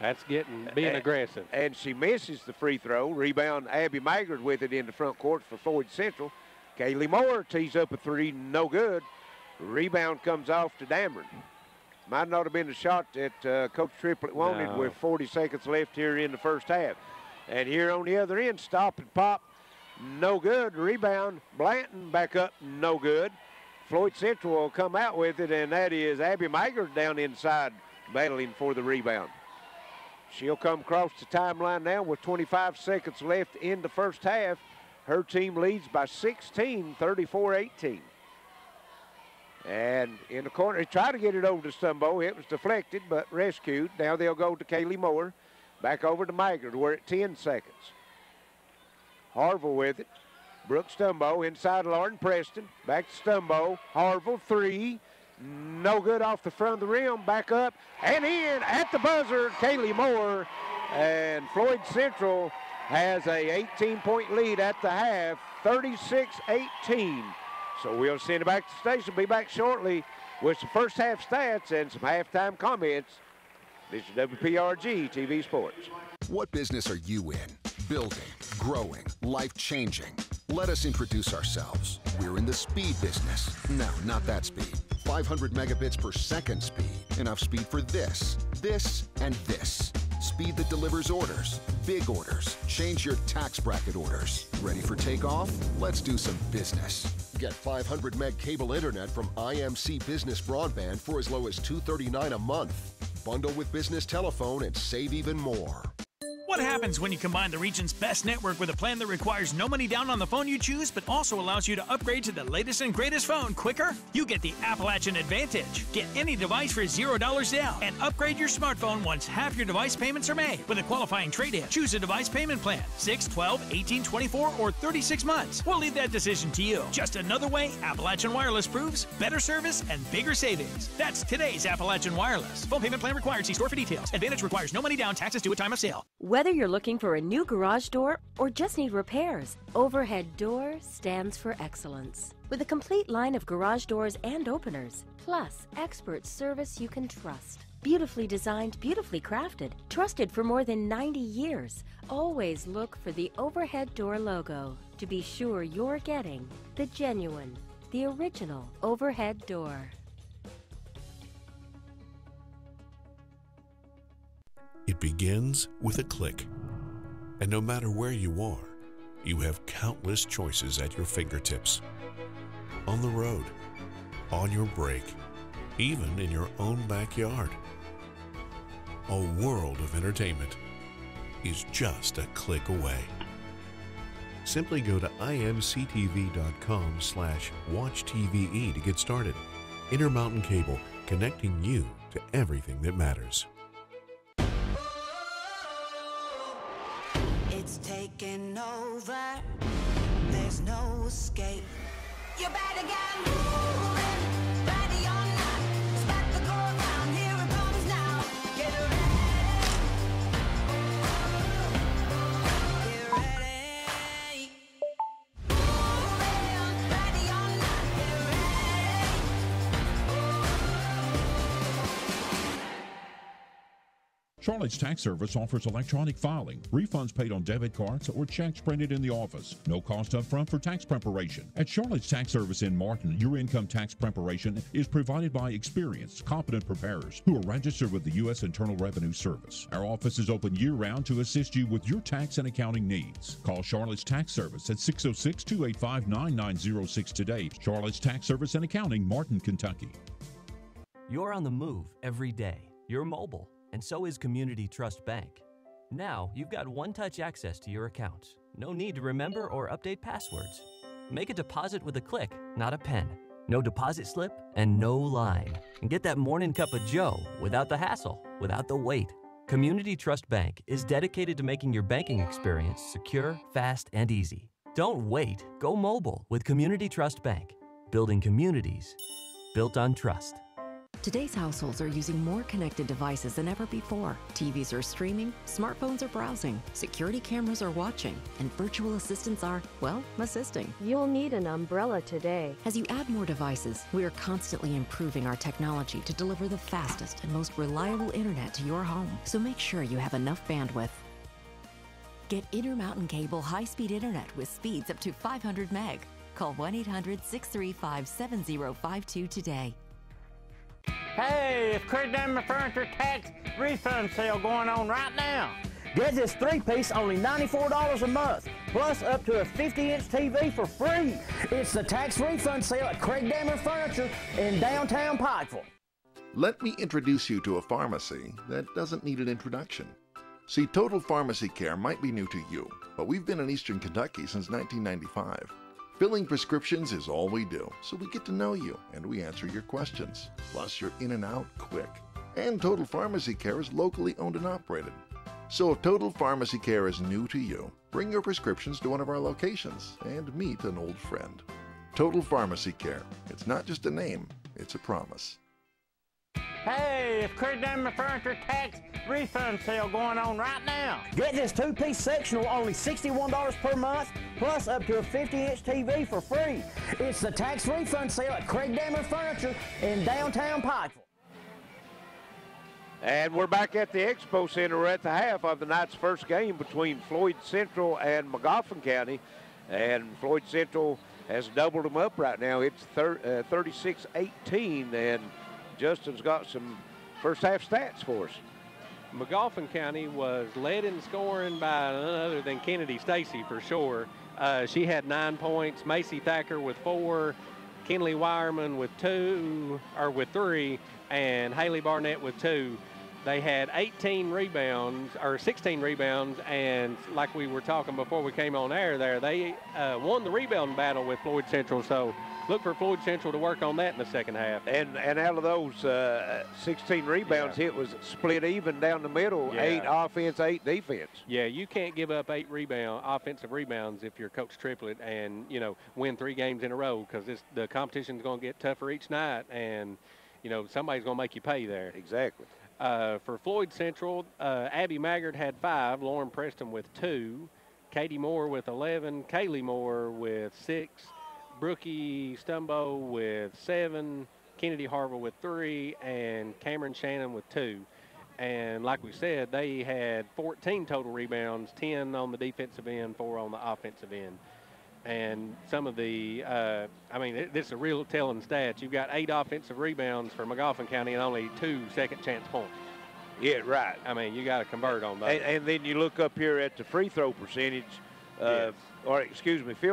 That's being aggressive. And she misses the free throw. Rebound, Abby Maggard with it in the front court for Floyd Central. Kaylee Moore tees up a 3, no good. Rebound comes off to Dameron. Might not have been the shot that Coach Triplett wanted with 40 seconds left here in the first half. And here on the other end, stop and pop, no good. Rebound, Blanton back up, no good. Floyd Central will come out with it, and that is Abby Maggard down inside battling for the rebound. She'll come across the timeline now with 25 seconds left in the first half. Her team leads by 16, 34-18. And in the corner, they try to get it over to Stumbo. It was deflected, but rescued. Now they'll go to Kaylee Moore. Back over to Maggard. We're at 10 seconds. Harville with it. Brooke Stumbo inside Lauren Preston. Back to Stumbo. Harville, 3. No good off the front of the rim. Back up and in at the buzzer. Kaylee Moore. And Floyd Central has a 18-point lead at the half, 36-18. So we'll send it back to the station. Be back shortly with some first half stats and some halftime comments. This is WPRG TV Sports. What business are you in? Building, growing, life-changing. Let us introduce ourselves. We're in the speed business. No, not that speed. 500 megabits per second speed. Enough speed for this, and this. Speed that delivers orders, big orders. Change your tax bracket orders. Ready for takeoff? Let's do some business. Get 500 meg cable internet from IMC Business Broadband for as low as $239 a month. Bundle with business telephone and save even more. What happens when you combine the region's best network with a plan that requires no money down on the phone you choose, but also allows you to upgrade to the latest and greatest phone quicker? You get the Appalachian Advantage. Get any device for $0 down and upgrade your smartphone once half your device payments are made. With a qualifying trade-in, choose a device payment plan, 6, 12, 18, 24, or 36 months. We'll leave that decision to you. Just another way Appalachian Wireless proves better service and bigger savings. That's today's Appalachian Wireless. Phone payment plan required. See store for details. Advantage requires no money down. Taxes due at time of sale. Whether you're looking for a new garage door or just need repairs, Overhead Door stands for excellence. With a complete line of garage doors and openers, plus expert service you can trust. Beautifully designed, beautifully crafted, trusted for more than 90 years. Always look for the Overhead Door logo to be sure you're getting the genuine, the original Overhead Door. It begins with a click. And no matter where you are, you have countless choices at your fingertips. On the road, on your break, even in your own backyard. A world of entertainment is just a click away. Simply go to imctv.com/watchtve to get started. Intermountain Cable, connecting you to everything that matters. It's taking over. There's no escape. You better get moving. Ready or not, spot the Charlotte's Tax Service offers electronic filing, refunds paid on debit cards, or checks printed in the office. No cost up front for tax preparation. At Charlotte's Tax Service in Martin, your income tax preparation is provided by experienced, competent preparers who are registered with the U.S. Internal Revenue Service. Our office is open year-round to assist you with your tax and accounting needs. Call Charlotte's Tax Service at 606-285-9906 today. Charlotte's Tax Service and Accounting, Martin, Kentucky. You're on the move every day. You're mobile, and so is Community Trust Bank. Now, you've got one-touch access to your accounts. No need to remember or update passwords. Make a deposit with a click, not a pen. No deposit slip and no line. And get that morning cup of joe without the hassle, without the wait. Community Trust Bank is dedicated to making your banking experience secure, fast, and easy. Don't wait. Go mobile with Community Trust Bank. Building communities built on trust. Today's households are using more connected devices than ever before. TVs are streaming, smartphones are browsing, security cameras are watching, and virtual assistants are, well, assisting. You'll need an umbrella today. As you add more devices, we are constantly improving our technology to deliver the fastest and most reliable internet to your home. So make sure you have enough bandwidth. Get Intermountain Cable high-speed internet with speeds up to 500 meg. Call 1-800-635-7052 today. Hey, it's Craig Dammer Furniture Tax Refund Sale going on right now. Get this 3-piece only $94 a month, plus up to a 50-inch TV for free. It's the tax refund sale at Craig Dammer Furniture in downtown Pikeville. Let me introduce you to a pharmacy that doesn't need an introduction. See, Total Pharmacy Care might be new to you, but we've been in Eastern Kentucky since 1995. Filling prescriptions is all we do, so we get to know you and we answer your questions. Plus, you're in and out quick. And Total Pharmacy Care is locally owned and operated. So if Total Pharmacy Care is new to you, bring your prescriptions to one of our locations and meet an old friend. Total Pharmacy Care. It's not just a name, it's a promise. Hey, it's Craig Dammer Furniture Tax Refund Sale going on right now. Get this 2-piece sectional only $61 per month, plus up to a 50-inch TV for free. It's the tax refund sale at Craig Dammer Furniture in downtown Pikeville. And we're back at the Expo Center. We're at the half of the night's first game between Floyd Central and Magoffin County. And Floyd Central has doubled them up right now. It's 36-18, and Justin's got some first half stats for us. Magoffin County was led in scoring by none other than Kennedy Stacy for sure. She had 9 points. Macy Thacker with 4, Kenley Wireman with 3, and Haley Barnett with 2. They had 18 rebounds, or 16 rebounds, and like we were talking before we came on air there, they won the rebound battle with Floyd Central, so look for Floyd Central to work on that in the second half. And out of those 16 rebounds, it was split even down the middle, 8 offense, 8 defense. Yeah, you can't give up 8 offensive rebounds if you're Coach Triplett and, you know, win 3 games in a row, because the competition's going to get tougher each night, and, you know, somebody's going to make you pay there. Exactly. For Floyd Central, Abby Maggard had 5, Lauren Preston with 2, Katie Moore with 11, Kaylee Moore with 6, Brookie Stumbo with 7, Kennedy Harville with 3, and Cameron Shannon with 2. And like we said, they had 14 total rebounds, 10 on the defensive end, 4 on the offensive end. And some of the, this is a real telling stats. You've got 8 offensive rebounds for Magoffin County and only 2 second chance points. Yeah, right. I mean, you got to convert on those. And then you look up here at the free throw percentage, field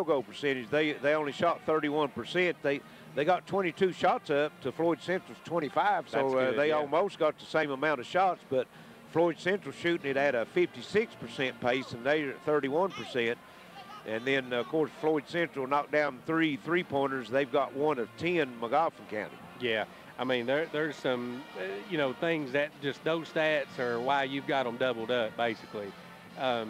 goal percentage. They only shot 31%. They got 22 shots up to Floyd Central's 25, so they almost got the same amount of shots, but Floyd Central shooting it at a 56% pace, and they're at 31%. And then, of course, Floyd Central knocked down 3 three-pointers. They've got 1 of 10, Magoffin County. Yeah, I mean, there's some, things that just those stats are why you've got them doubled up, basically. If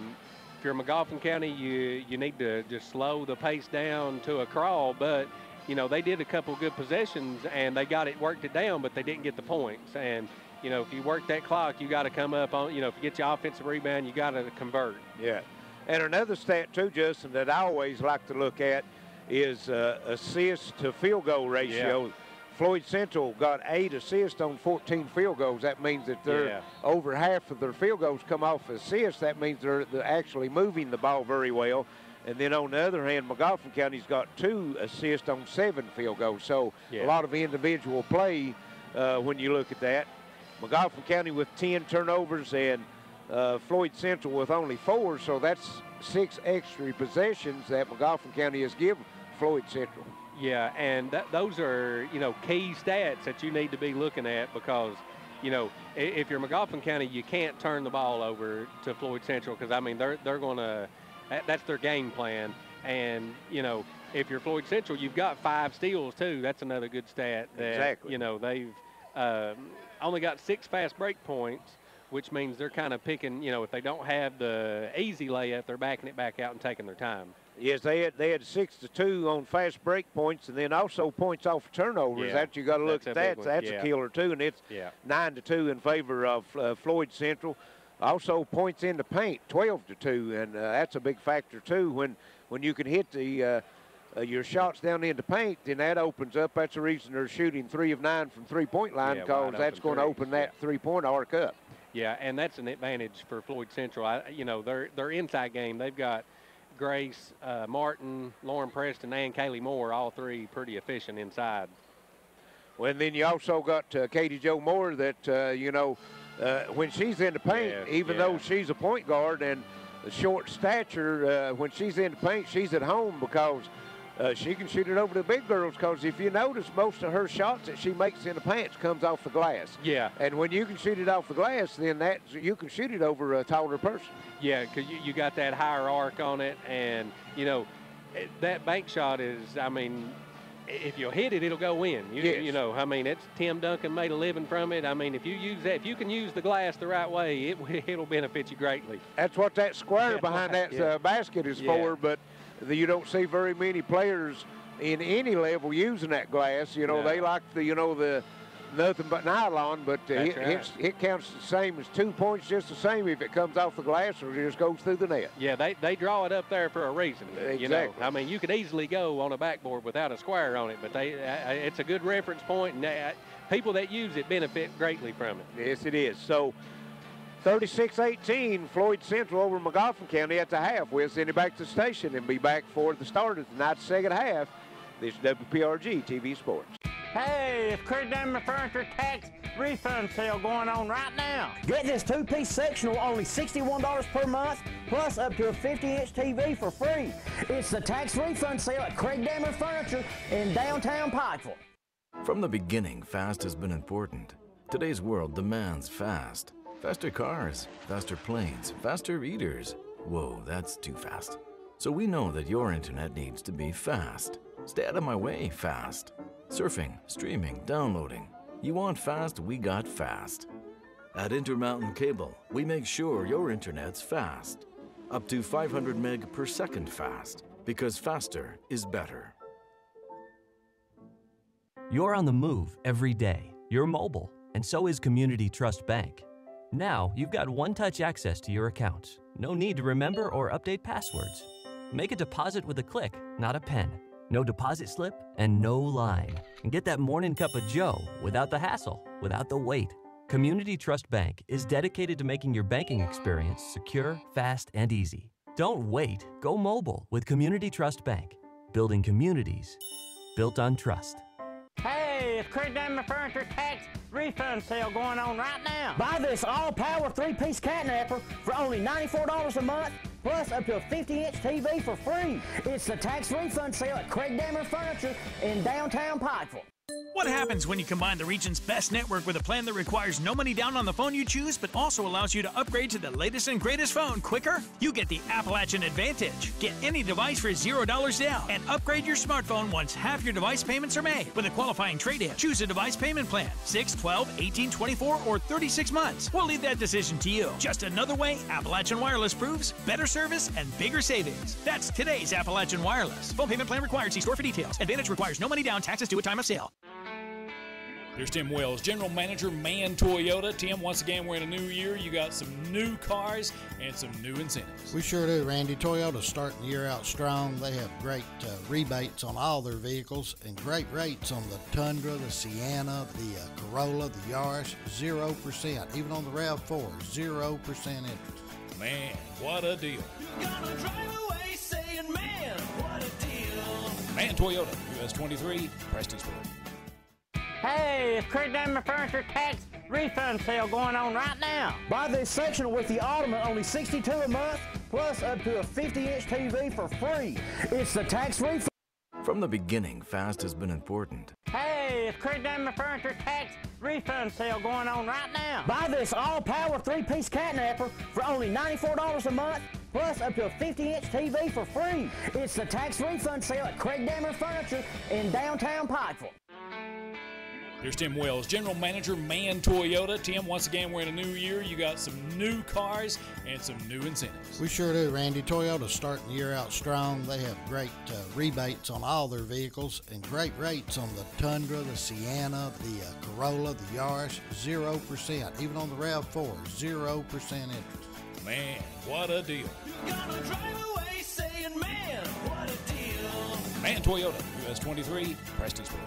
you're Magoffin County, you need to just slow the pace down to a crawl, but, they did a couple good possessions, and they worked it down, but they didn't get the points. And, if you work that clock, you got to come up on, if you get your offensive rebound, you got to convert. Yeah. And another stat, too, Justin, that I always like to look at is assist to field goal ratio. Yeah. Floyd Central got 8 assists on 14 field goals. That means that they're over half of their field goals come off assists. That means they're actually moving the ball very well. And then on the other hand, Magoffin County's got 2 assists on 7 field goals. So a lot of individual play when you look at that. Magoffin County with 10 turnovers and Floyd Central with only 4. So that's 6 extra possessions that Magoffin County has given Floyd Central. Yeah, and those are, key stats that you need to be looking at because, if you're Magoffin County, you can't turn the ball over to Floyd Central because, I mean, they're going to – that's their game plan. And, if you're Floyd Central, you've got 5 steals, too. That's another good stat. That, they've only got 6 fast break points, which means they're kind of picking, if they don't have the easy layup, they're backing it back out and taking their time. Yes, they had 6-2 on fast break points, and then also points off turnovers. That you got to look at that. That's a killer too, and it's 9-2 in favor of Floyd Central. Also points in the paint, 12-2, and that's a big factor too. When you can hit the your shots down in the paint, then that opens up. That's the reason they're shooting 3 of 9 from three-point line because that's going to open that three-point arc up. Yeah, and that's an advantage for Floyd Central. Their inside game, they've got Grace, Martin, Lauren Preston, and Kaylee Moore, all 3 pretty efficient inside. Well, and then you also got Katie Jo Moore that, when she's in the paint, even though she's a point guard and a short stature, when she's in the paint, she's at home because she can shoot it over the big girls because if you notice, most of her shots that she makes in the pants comes off the glass. Yeah. And when you can shoot it off the glass, then you can shoot it over a taller person. Yeah, because you got that higher arc on it, and, that bank shot is, I mean, if you hit it, it'll go in. It's Tim Duncan made a living from it. I mean, if you use that, if you can use the glass the right way, it'll benefit you greatly. That's what that square behind that basket is for, but you don't see very many players in any level using that glass. They like the nothing but nylon, but it counts the same as 2 points, just the same if it comes off the glass or it just goes through the net. Yeah, they draw it up there for a reason. Exactly. I mean, you could easily go on a backboard without a square on it, but it's a good reference point, and people that use it benefit greatly from it. Yes, it is. So 36-18, Floyd Central over Magoffin County at the half. We'll send it back to the station and be back for the start of tonight's second half. This is WPRG TV Sports. Hey, it's Craig Dammer Furniture tax refund sale going on right now. Get this 2-piece sectional only $61 per month, plus up to a 50-inch TV for free. It's the tax refund sale at Craig Dammer Furniture in downtown Pikeville. From the beginning, fast has been important. Today's world demands fast. Faster cars, faster planes, faster eaters. Whoa, that's too fast. So we know that your internet needs to be fast. Stay out of my way, fast. Surfing, streaming, downloading. You want fast, we got fast. At Intermountain Cable, we make sure your internet's fast. Up to 500 meg per second fast, because faster is better. You're on the move every day. You're mobile, and so is Community Trust Bank. Now, you've got one-touch access to your accounts. No need to remember or update passwords. Make a deposit with a click, not a pen. No deposit slip and no line. And get that morning cup of joe without the hassle, without the wait. Community Trust Bank is dedicated to making your banking experience secure, fast, and easy. Don't wait. Go mobile with Community Trust Bank. Building communities built on trust. Hey, it's Craig Dammer Furniture tax refund sale going on right now. Buy this all-power 3-piece catnapper for only $94 a month, plus up to a 50-inch TV for free. It's the tax refund sale at Craig Dammer Furniture in downtown Pikeville. What happens when you combine the region's best network with a plan that requires no money down on the phone you choose, but also allows you to upgrade to the latest and greatest phone quicker? You get the Appalachian Advantage. Get any device for $0 down and upgrade your smartphone once half your device payments are made. With a qualifying trade-in, choose a device payment plan, 6, 12, 18, 24, or 36 months. We'll leave that decision to you. Just another way Appalachian Wireless proves better service and bigger savings. That's today's Appalachian Wireless. Phone payment plan required. See store for details. Advantage requires no money down. Taxes due at time of sale. Here's Tim Wells, General Manager, Man Toyota. Tim, once again, we're in a new year. You got some new cars and some new incentives. We sure do, Randy. Toyota's starting the year out strong. They have great rebates on all their vehicles and great rates on the Tundra, the Sienna, the Corolla, the Yaris, 0%. Even on the RAV4, 0% interest. Man, what a deal. Gonna drive away saying, man, what a deal. Man Toyota, US 23, Prestonsburg. Hey, it's Craig Damon Furniture tax refund sale going on right now. Buy this sectional with the Ottoman, only $62 a month, plus up to a 50-inch TV for free. It's the tax refund. From the beginning, fast has been important. Hey, it's Craig Damon Furniture tax refund sale going on right now. Buy this all-power 3-piece catnapper for only $94 a month, plus up to a 50-inch TV for free. It's the tax refund sale at Craig Damon Furniture in downtown Pikeville. Here's Tim Wells, General Manager, Man Toyota. Tim, once again, we're in a new year. You got some new cars and some new incentives. We sure do, Randy. Toyota's starting the year out strong. They have great rebates on all their vehicles and great rates on the Tundra, the Sienna, the Corolla, the Yaris, 0%. Even on the RAV4, 0% interest. Man, what a deal. Gonna drive away saying, man, what a deal. Man Toyota, US 23, Prestonsburg.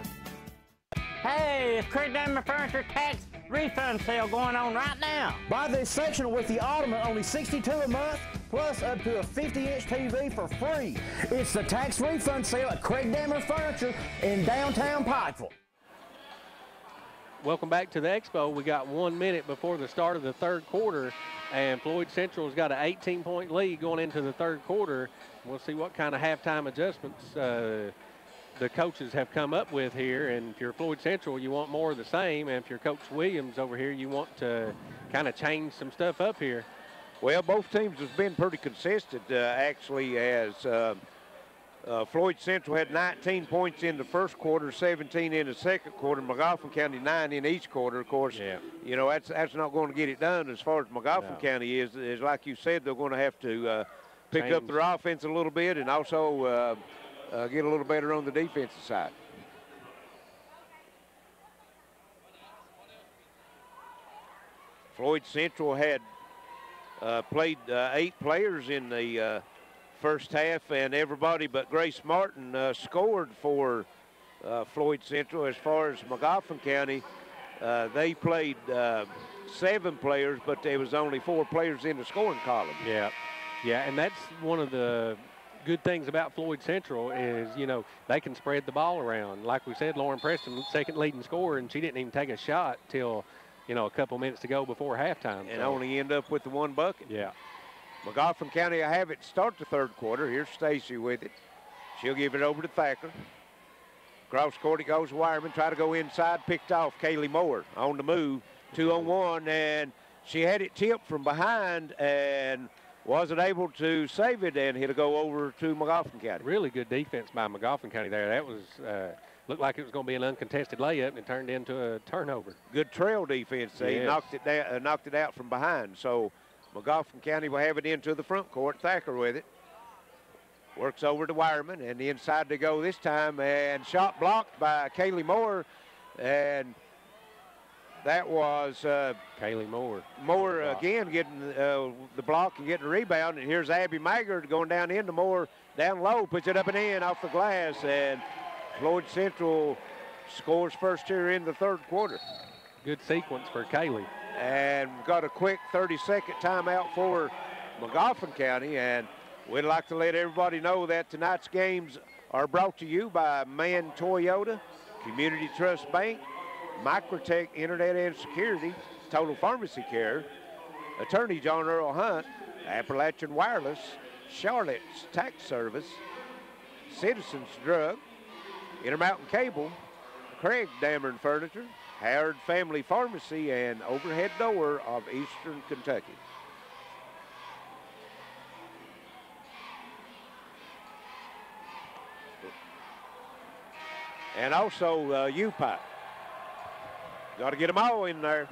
Hey, it's Craig Damon Furniture tax refund sale going on right now. Buy this sectional with the Ottoman, only $62 a month, plus up to a 50-inch TV for free. It's the tax refund sale at Craig Damon Furniture in downtown Pikeville. Welcome back to the Expo. We got 1 minute before the start of the third quarter, and Floyd Central's got an 18-point lead going into the third quarter. We'll see what kind of halftime adjustments the coaches have come up with here. And if you're Floyd Central, you want more of the same. And if you're Coach Williams over here, you want to kind of change some stuff up here. Well, both teams have been pretty consistent, actually, as Floyd Central had 19 points in the first quarter, 17 in the second quarter. Magoffin County 9 in each quarter. Of course, you know, that's not going to get it done as far as Magoffin County is. Like you said, they're going to have to pick up their offense a little bit and also get a little better on the defensive side. Floyd Central had played 8 players in the first half, and everybody but Grace Martin scored for Floyd Central. As far as Magoffin County, they played 7 players, but there was only 4 players in the scoring column. Yeah, and that's one of the good things about Floyd Central is, you know, they can spread the ball around. Like we said, Lauren Preston, second leading scorer, and she didn't even take a shot till, you know, a couple minutes to go before halftime. And only end up with the 1 bucket. Yeah. Magoffin County, I have it start the third quarter. Here's Stacy with it. She'll give it over to Thacker. Cross court it goes. Wireman try to go inside, picked off. Kaylee Moore on the move, 2-on-1, and she had it tipped from behind and wasn't able to save it, and it'll go over to Magoffin County. Really good defense by Magoffin County there. That was looked like it was going to be an uncontested layup, and it turned into a turnover. Good trail defense. They knocked it out from behind. So Magoffin County will have it into the front court. Thacker with it. Works over to Wireman, and the inside to go this time, and shot blocked by Kaylee Moore, and that was Kaylee Moore. Moore again getting the block and getting the rebound. And here's Abby Maggard going down into Moore, down low, puts it up and in off the glass. And Floyd Central scores first here in the third quarter. Good sequence for Kaylee. And we've got a quick 30-second timeout for Magoffin County. And we'd like to let everybody know that tonight's games are brought to you by Man Toyota, Community Trust Bank, Microtech Internet and Security, Total Pharmacy Care, Attorney John Earl Hunt, Appalachian Wireless, Charlotte's Tax Service, Citizens Drug, Intermountain Cable, Craig Dameron Furniture, Howard Family Pharmacy, and Overhead Door of Eastern Kentucky. And also UPIE. Got to get them all in there.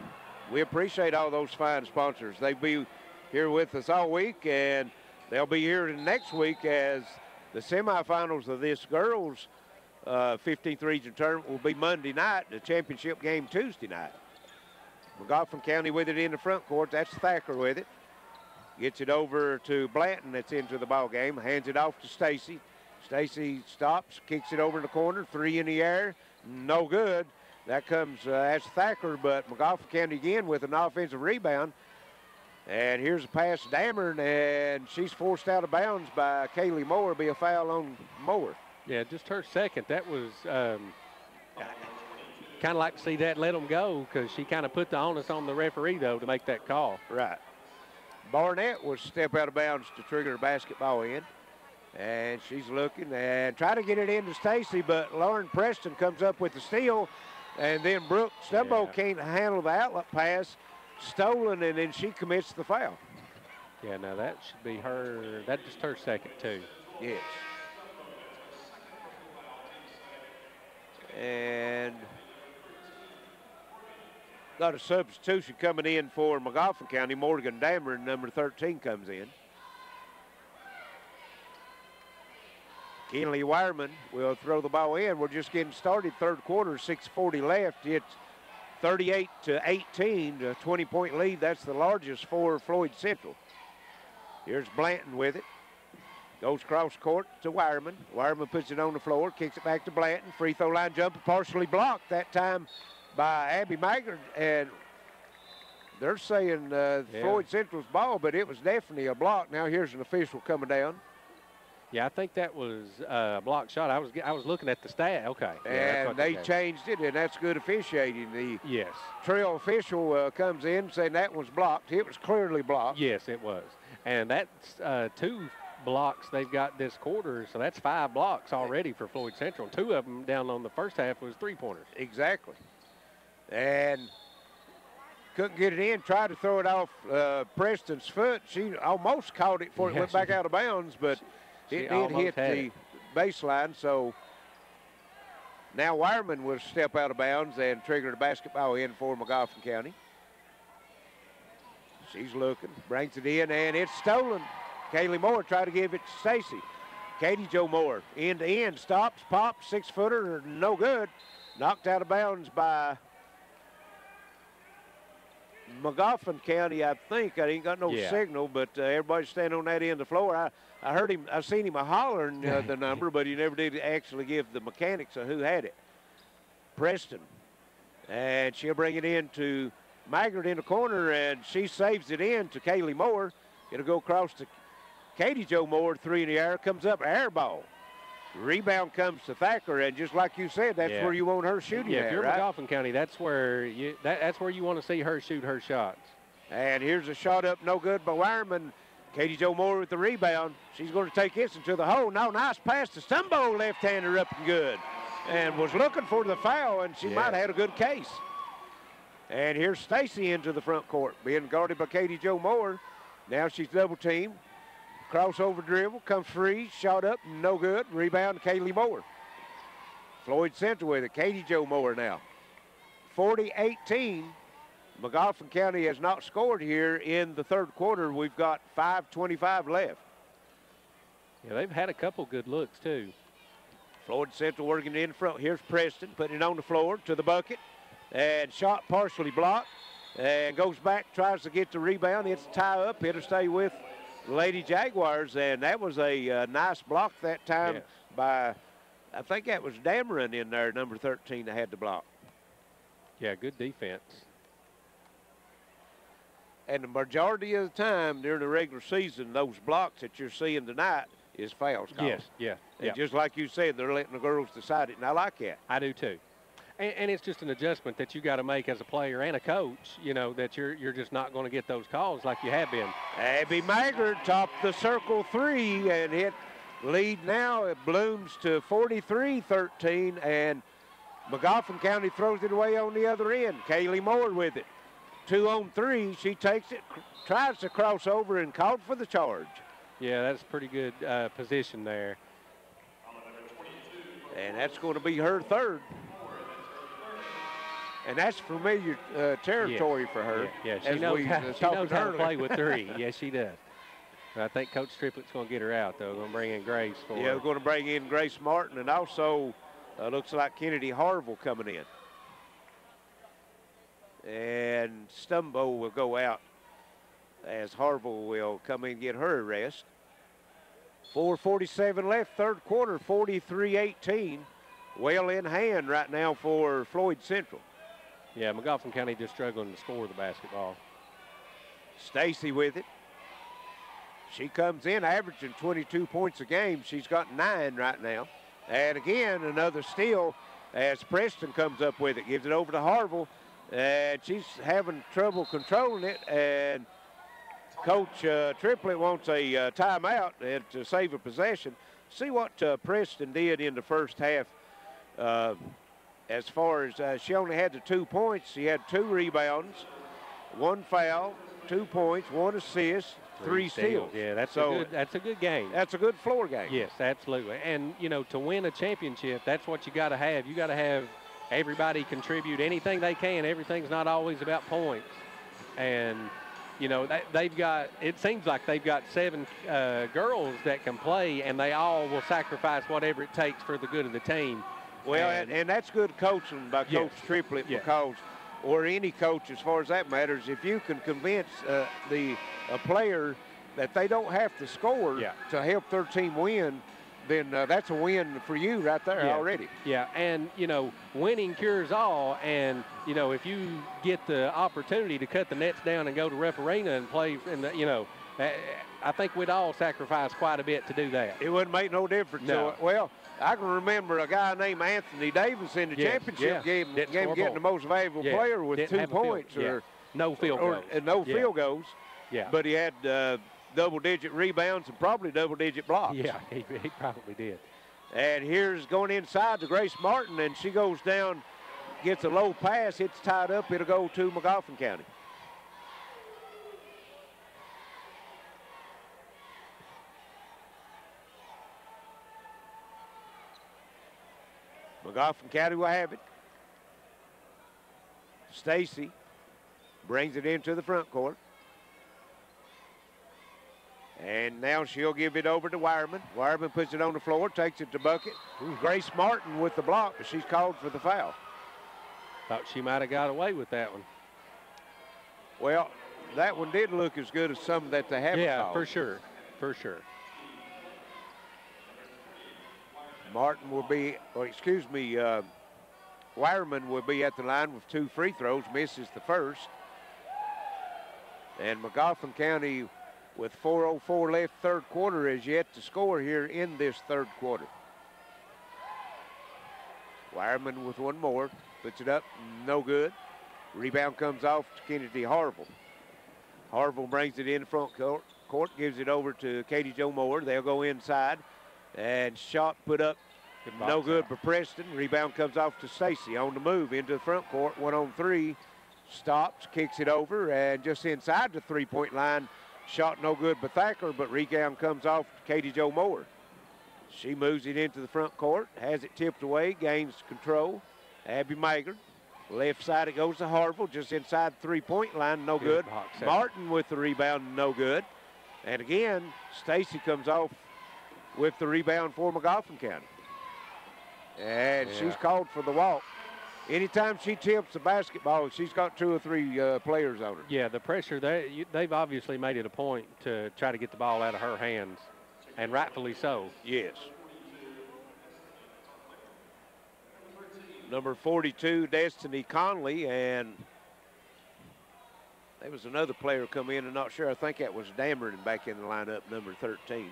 We appreciate all those fine sponsors. They'll be here with us all week, and they'll be here next week as the semifinals of this girls 15th Region Tournament will be Monday night, the championship game Tuesday night. Magoffin County with it in the front court. That's Thacker with it. Gets it over to Blanton that's into the ball game. Hands it off to Stacy. Stacy stops, kicks it over in the corner. 3 in the air. No good. That comes as Thacker, but Magoffin County again with an offensive rebound. And here's a pass to Dameron, and she's forced out of bounds by Kaylee Moore. Be a foul on Moore. Yeah, just her second. That was kind of like to see that let them go because she kind of put the onus on the referee, though, to make that call. Right. Barnett will step out of bounds to trigger the basketball in. And she's looking and try to get it into Stacy, but Lauren Preston comes up with the steal. And then Brooke Stumbo can't handle the outlet pass. Stolen, and then she commits the foul. Yeah, now that should be her. That's just her second, too. Yes. And got a substitution coming in for Magoffin County. Morgan Dameron, number 13, comes in. Kenley Wireman will throw the ball in. We're just getting started. Third quarter, 6:40 left. It's 38-18, a 20-point lead. That's the largest for Floyd Central. Here's Blanton with it. Goes cross court to Wireman. Wireman puts it on the floor, kicks it back to Blanton. Free throw line jumper partially blocked that time by Abby Maggard. And they're saying Floyd Central's ball, but it was definitely a block. Now here's an official coming down. Yeah, I think that was a block shot. I was looking at the stat. Okay. Yeah, and they changed it, and that's good officiating. The trail official comes in saying that was blocked. It was clearly blocked. Yes, it was. And that's 2 blocks they've got this quarter, so that's 5 blocks already for Floyd Central. 2 of them down on the first half was 3-pointers. Exactly. And couldn't get it in, tried to throw it off Preston's foot. She almost caught it before it went back out of bounds, but it did hit the baseline. So now Wireman will step out of bounds and trigger the basketball in for Magoffin County. She's looking, brings it in, and it's stolen. Kaylee Moore tried to give it to Stacy. Katie Jo Moore, end to end, stops, pops, 6-footer, no good. Knocked out of bounds by Magoffin County, I think. I ain't got no signal, but everybody's standing on that end of the floor. I heard him, I seen him hollering the number, but he never did actually give the mechanics of who had it. Preston, and she'll bring it in to Maggard in the corner, and she saves it in to Kaylee Moore. It'll go across to Katie Jo Moore, 3 in the air, comes up, air ball. Rebound comes to Thacker, and just like you said, that's where you want her shooting at, if you're right? Magoffin County, that's where you want to see her shoot her shots. And here's a shot up, no good by Wireman. Katie Jo Moore with the rebound. She's going to take this into the hole. Now, nice pass to Stumbo, left-hander up and good. And was looking for the foul, and she might have had a good case. And here's Stacy into the front court, being guarded by Katie Jo Moore. Now she's double-teamed. Crossover dribble, comes free, shot up, no good. Rebound, Kaylee Moore. Floyd Central with it, Katie Jo Moore now. 40-18. Magoffin County has not scored here in the third quarter. We've got 5:25 left. Yeah, they've had a couple good looks, too. Floyd Central working in front. Here's Preston putting it on the floor to the bucket. And shot partially blocked. And goes back, tries to get the rebound. It's tie up. It'll stay with Lady Jaguars. And that was a nice block that time by, I think that was Dameron in there, number 13, that had the block. Yeah, good defense. And the majority of the time during the regular season, those blocks that you're seeing tonight is fouls calls. And just like you said, they're letting the girls decide it, and I like that. I do too. And it's just an adjustment that you got to make as a player and a coach, you know, that you're just not going to get those calls like you have been. Abby Maggard topped the circle 3 and hit lead now. It blooms to 43-13, and Magoffin County throws it away on the other end. Kaylee Moore with it. 2 on 3. She takes it, tries to cross over, and called for the charge. Yeah, that's pretty good position there. And that's going to be her third. And that's familiar territory for her. Yeah, she knows how to play with 3. Yes, she does. I think Coach Triplett's going to get her out, though. Going to bring in Grace for her. Yeah, we're going to bring in Grace Martin, and also Looks like Kennedy Harville coming in. And Stumbo will go out as Harville will come in and get her arrest. 4:47 left, third quarter, 43-18. Well in hand right now for Floyd Central. Yeah, Magoffin County just struggling to score the basketball. Stacy with it. She comes in averaging 22 points a game. She's got 9 right now. And again, another steal as Preston comes up with it. Gives it over to Harville. And she's having trouble controlling it. And Coach Triplett wants a timeout to save a possession. See what Preston did in the first half. As far as she only had the 2 points. She had 2 rebounds, 1 foul, 2 points, 1 assist, 3 steals. Yeah, that's a good game. That's a good floor game. Yes, absolutely. And, you know, to win a championship, that's what you got to have. You got to have everybody contribute anything they can. Everything's not always about points. And, you know, they've got, it seems like they've got 7 girls that can play, and they all will sacrifice whatever it takes for the good of the team. Well, and that's good coaching by Coach Triplett because, or any coach as far as that matters, if you can convince a player that they don't have to score to help their team win, then that's a win for you right there already. Yeah, and, you know, winning cures all. And, you know, if you get the opportunity to cut the nets down and go to Rep Arena and play in the, you know, I think we'd all sacrifice quite a bit to do that. It wouldn't make no difference. No. So, well, I can remember a guy named Anthony Davis in the championship game getting the most valuable player with 2 points or no field goals. No field goals. Yeah. But he had double-digit rebounds and probably double-digit blocks. Yeah, he probably did. And here's going inside to Grace Martin, and she goes down, gets a low pass, it's tied up, it'll go to Magoffin County. Magoffin County will have it. Stacy brings it into the front court. And now she'll give it over to Wireman. Wireman puts it on the floor, takes it to bucket. Grace Martin with the block, but she's called for the foul. Thought she might have got away with that one. Well, that one did look as good as some that they haven't called. Yeah, for sure, for sure. Martin will be, or excuse me, Wireman will be at the line with 2 free throws, misses the first. And Magoffin County, with 4:04 left third quarter, is yet to score here in this third quarter. Wireman with 1 more, puts it up, no good. Rebound comes off to Kennedy Harville. Harville brings it in front court, gives it over to Katie Jo Moore. They'll go inside. And shot put up, no good for Preston. Rebound comes off to Stacy on the move into the front court. 1-on-3, stops, kicks it over, and just inside the 3-point line. Shot no good by Thacker, but rebound comes off to Katie Jo Moore. She moves it into the front court, has it tipped away, gains control. Abby Maggard. Left side it goes to Harville, just inside the 3-point line, no good. Martin with the rebound, no good. And again, Stacy comes off with the rebound for Magoffin County. And she's called for the walk. Anytime she tips the basketball, she's got 2 or 3 players on her. Yeah, the pressure, they've obviously made it a point to try to get the ball out of her hands, and rightfully so. Yes. Number 42, Destiny Conley, and there was another player come in, I'm not sure, I think that was Dameron back in the lineup, number 13.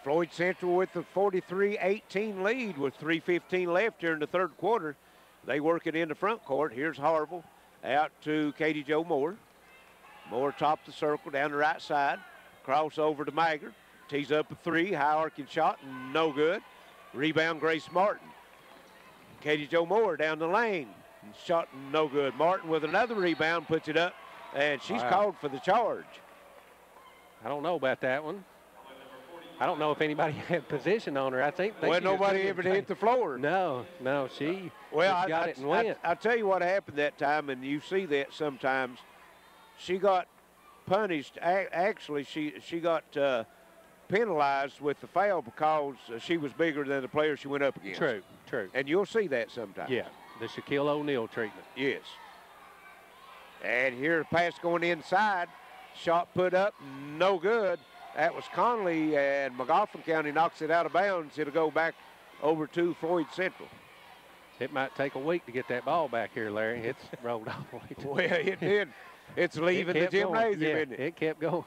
Floyd Central with the 43-18 lead with 3:15 left here in the third quarter. They work it in the front court. Here's Harville out to Katie Jo Moore. Moore top the circle down the right side. Cross over to Maggard. Tees up a 3, high arcing shot, no good. Rebound Grace Martin. Katie Jo Moore down the lane. Shot no good. Martin with another rebound puts it up, and she's called for the charge. I don't know about that one. I don't know if anybody had position on her. I think well, nobody ever hit the floor. No, she got it and went. I'll tell you what happened that time, and you see that sometimes. She got punished. Actually, she got penalized with the foul because she was bigger than the player she went up against. True, true. And you'll see that sometimes. Yeah, the Shaquille O'Neal treatment. Yes. And here, pass going inside. Shot put up, no good. That was Conley, and Magoffin County knocks it out of bounds. It'll go back over to Floyd Central. It might take a week to get that ball back here, Larry. It's rolled all the way to Well, it did. It's leaving the gymnasium, yeah, isn't it? It kept going.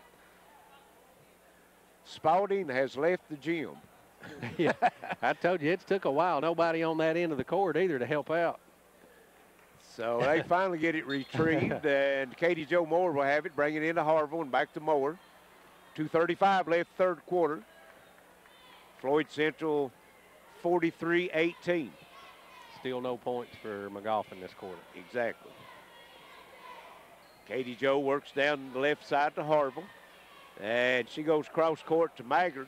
Spalding has left the gym. Yeah, I told you, it took a while. Nobody on that end of the court either to help out. So they finally get it retrieved, and Katie Jo Moore will have it, bring it into Harville and back to Moore. 2:35 left, third quarter. Floyd Central 43-18. Still no points for Magoffin this quarter. Exactly. Katie Jo works down the left side to Harville, and she goes cross court to Maggard.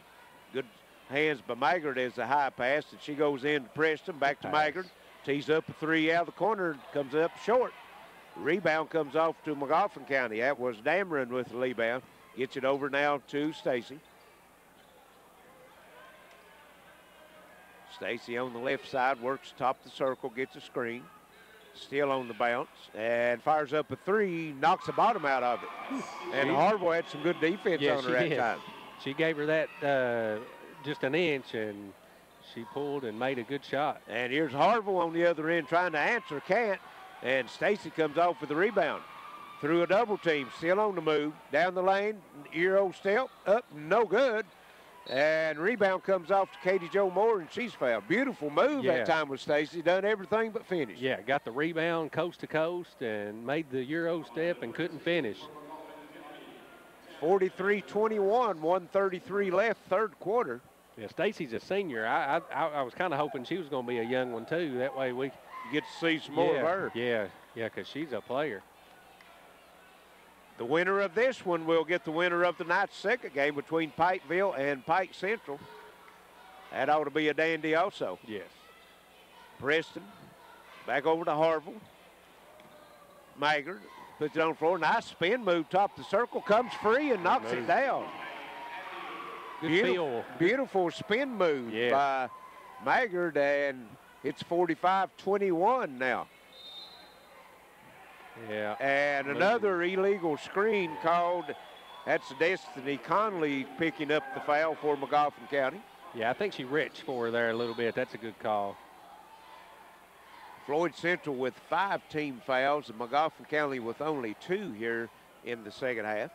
Good hands by Maggard as a high pass, and she goes in to Preston, back to Maggard. Tees up a three out of the corner, comes up short. Rebound comes off to Magoffin County. That was Dameron with the rebound. Gets it over now to Stacy. Stacy on the left side, works top of the circle, gets a screen. Still on the bounce, and fires up a three, knocks the bottom out of it. And Harville had some good defense on her that time. She gave her that just an inch, and she pulled and made a good shot. And here's Harville on the other end trying to answer, can't. And Stacy comes off with the rebound. Through a double team, still on the move. Down the lane, Euro step, up, no good. And rebound comes off to Katie Jo Moore, and she's fouled. Beautiful move that time with Stacy. Done everything but finish. Yeah, got the rebound coast to coast and made the Euro step and couldn't finish. 43-21, 1:33 left, third quarter. Yeah, Stacy's a senior. I was kind of hoping she was going to be a young one, too. That way we get to see some more of her. Yeah, because she's a player. The winner of this one will get the winner of the night's second game between Pikeville and Pike Central. That ought to be a dandy also. Yes. Preston back over to Harville. Maggard puts it on the floor. Nice spin move, top of the circle, comes free and knocks it down. Beautiful spin move by Maggard, and it's 45-21 now. Yeah. And another illegal screen called. That's Destiny Conley picking up the foul for Magoffin County. Yeah, I think she reached for her there a little bit. That's a good call. Floyd Central with 5 team fouls, and Magoffin County with only 2 here in the second half.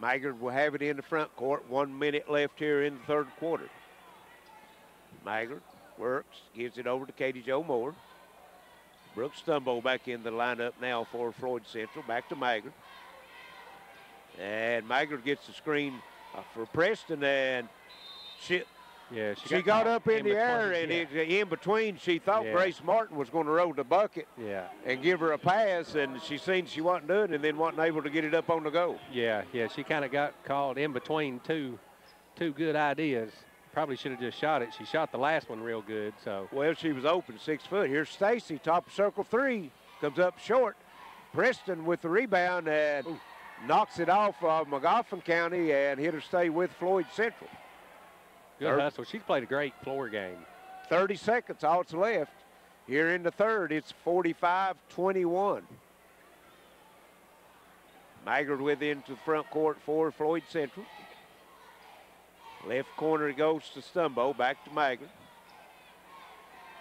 Maggard will have it in the front court. 1 minute left here in the third quarter. Maggard works, gives it over to Katie Jo Moore. Brooks Stumbo back in the lineup now for Floyd Central. Back to Maggard. And Maggard gets the screen for Preston, and she got up in the air, and in between she thought Grace Martin was going to roll the bucket and give her a pass, and she seen she wasn't doing it and then wasn't able to get it up on the go. Yeah, she kind of got caught in between two good ideas. Probably should have just shot it. She shot the last one real good. So well, she was open 6 foot. Here's Stacy, top of circle 3, comes up short. Preston with the rebound and knocks it off of Magoffin County, and hit her stay with Floyd Central. Good hustle. She's played a great floor game. 30 seconds, all that's left. Here in the third, it's 45-21. Maggard with into the front court for Floyd Central. Left corner goes to Stumbo, back to Maggard.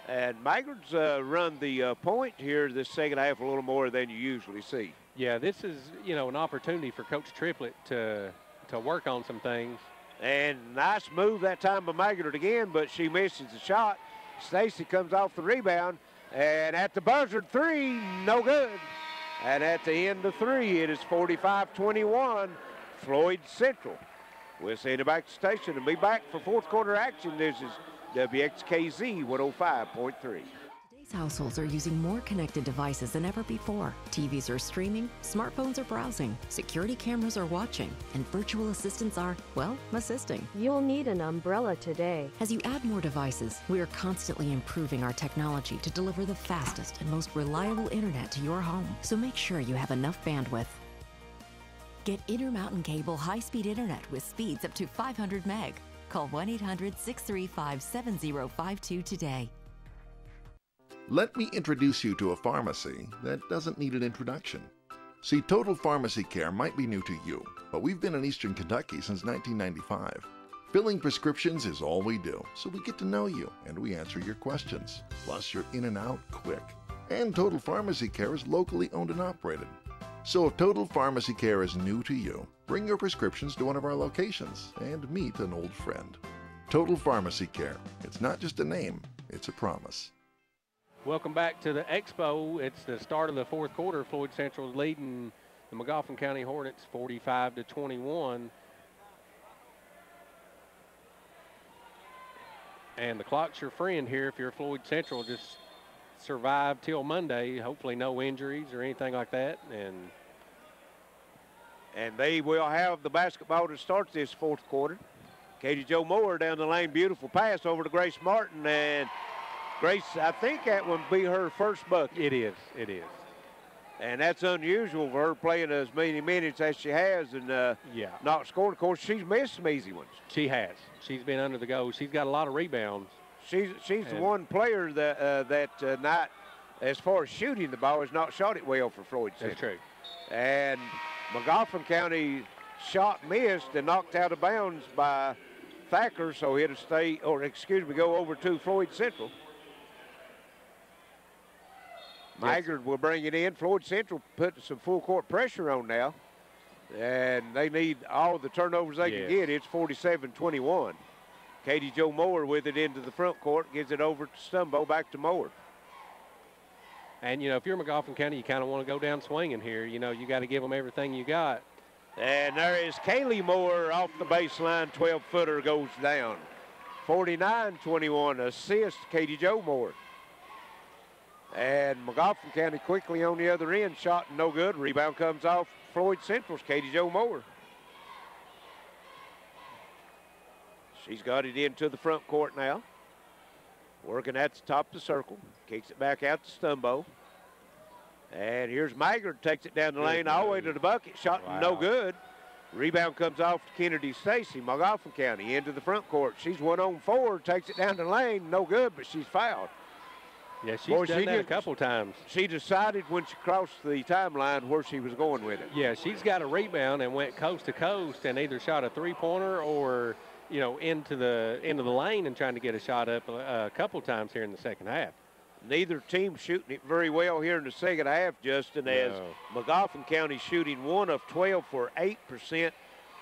And Maggard's run the point here this second half a little more than you usually see. Yeah, this is, an opportunity for Coach Triplett to work on some things. And nice move that time by Maggard again, but she misses the shot. Stacy comes off the rebound, and at the buzzer, 3, no good. And at the end of 3, it is 45-21, Floyd Central. We'll send it back to the station and be back for fourth quarter action. This is WXKZ 105.3. Today's households are using more connected devices than ever before. TVs are streaming, smartphones are browsing, security cameras are watching, and virtual assistants are, assisting. You'll need an umbrella today. As you add more devices, we are constantly improving our technology to deliver the fastest and most reliable internet to your home. So make sure you have enough bandwidth. Get Intermountain Cable high-speed internet with speeds up to 500 meg. Call 1-800-635-7052 today. Let me introduce you to a pharmacy that doesn't need an introduction. See, Total Pharmacy Care might be new to you, but we've been in Eastern Kentucky since 1995. Filling prescriptions is all we do, so we get to know you and we answer your questions. Plus, you're in and out quick. And Total Pharmacy Care is locally owned and operated. So if Total Pharmacy Care is new to you, bring your prescriptions to one of our locations and meet an old friend. Total Pharmacy Care. It's not just a name, it's a promise. Welcome back to the Expo. It's the start of the fourth quarter. Floyd Central is leading the Magoffin County Hornets 45-21. And the clock's your friend here if you're Floyd Central. Just survive till Monday. Hopefully no injuries or anything like that. And they will have the basketball to start this fourth quarter. Katie Jo Moore down the lane. Beautiful pass over to Grace Martin. And Grace, I think that would be her first bucket. It is. It is. And that's unusual for her playing as many minutes as she has and not scoring. Of course, she's missed some easy ones. She has. She's been under the go. She's got a lot of rebounds. She's the one player that not, as far as shooting the ball, has not shot it well for Floyd Central. That's true. And Magoffin County shot missed and knocked out of bounds by Thacker, so it'll stay, or excuse me, go over to Floyd Central. Maggard will bring it in. Floyd Central putting some full court pressure on now. And they need all the turnovers they can get. It's 47-21. Katie Jo Moore with it into the front court, gives it over to Stumbo, back to Moore. And, you know, if you're Magoffin County, you kind of want to go down swinging here. You know, you got to give them everything you got. And there is Kaylee Moore off the baseline. 12-footer goes down. 49-21, assist Katie Jo Moore. And Magoffin County quickly on the other end, shot no good. Rebound comes off Floyd Central's Katie Jo Moore. She's got it into the front court now. Working at the top of the circle. Kicks it back out to Stumbo. And here's Maggard, takes it down the lane all the way to the bucket. Shot no good. Rebound comes off to Kennedy Stacy, Magoffin County, into the front court. She's 1-on-4, takes it down the lane. No good, but she's fouled. Yeah, she's done that a couple times. She decided when she crossed the timeline where she was going with it. Yeah, she's got a rebound and went coast to coast and either shot a three-pointer or, you know, into the lane and trying to get a shot up a couple times here in the second half. Neither team shooting it very well here in the second half, Justin, as Magoffin County shooting 1 of 12 for 8%.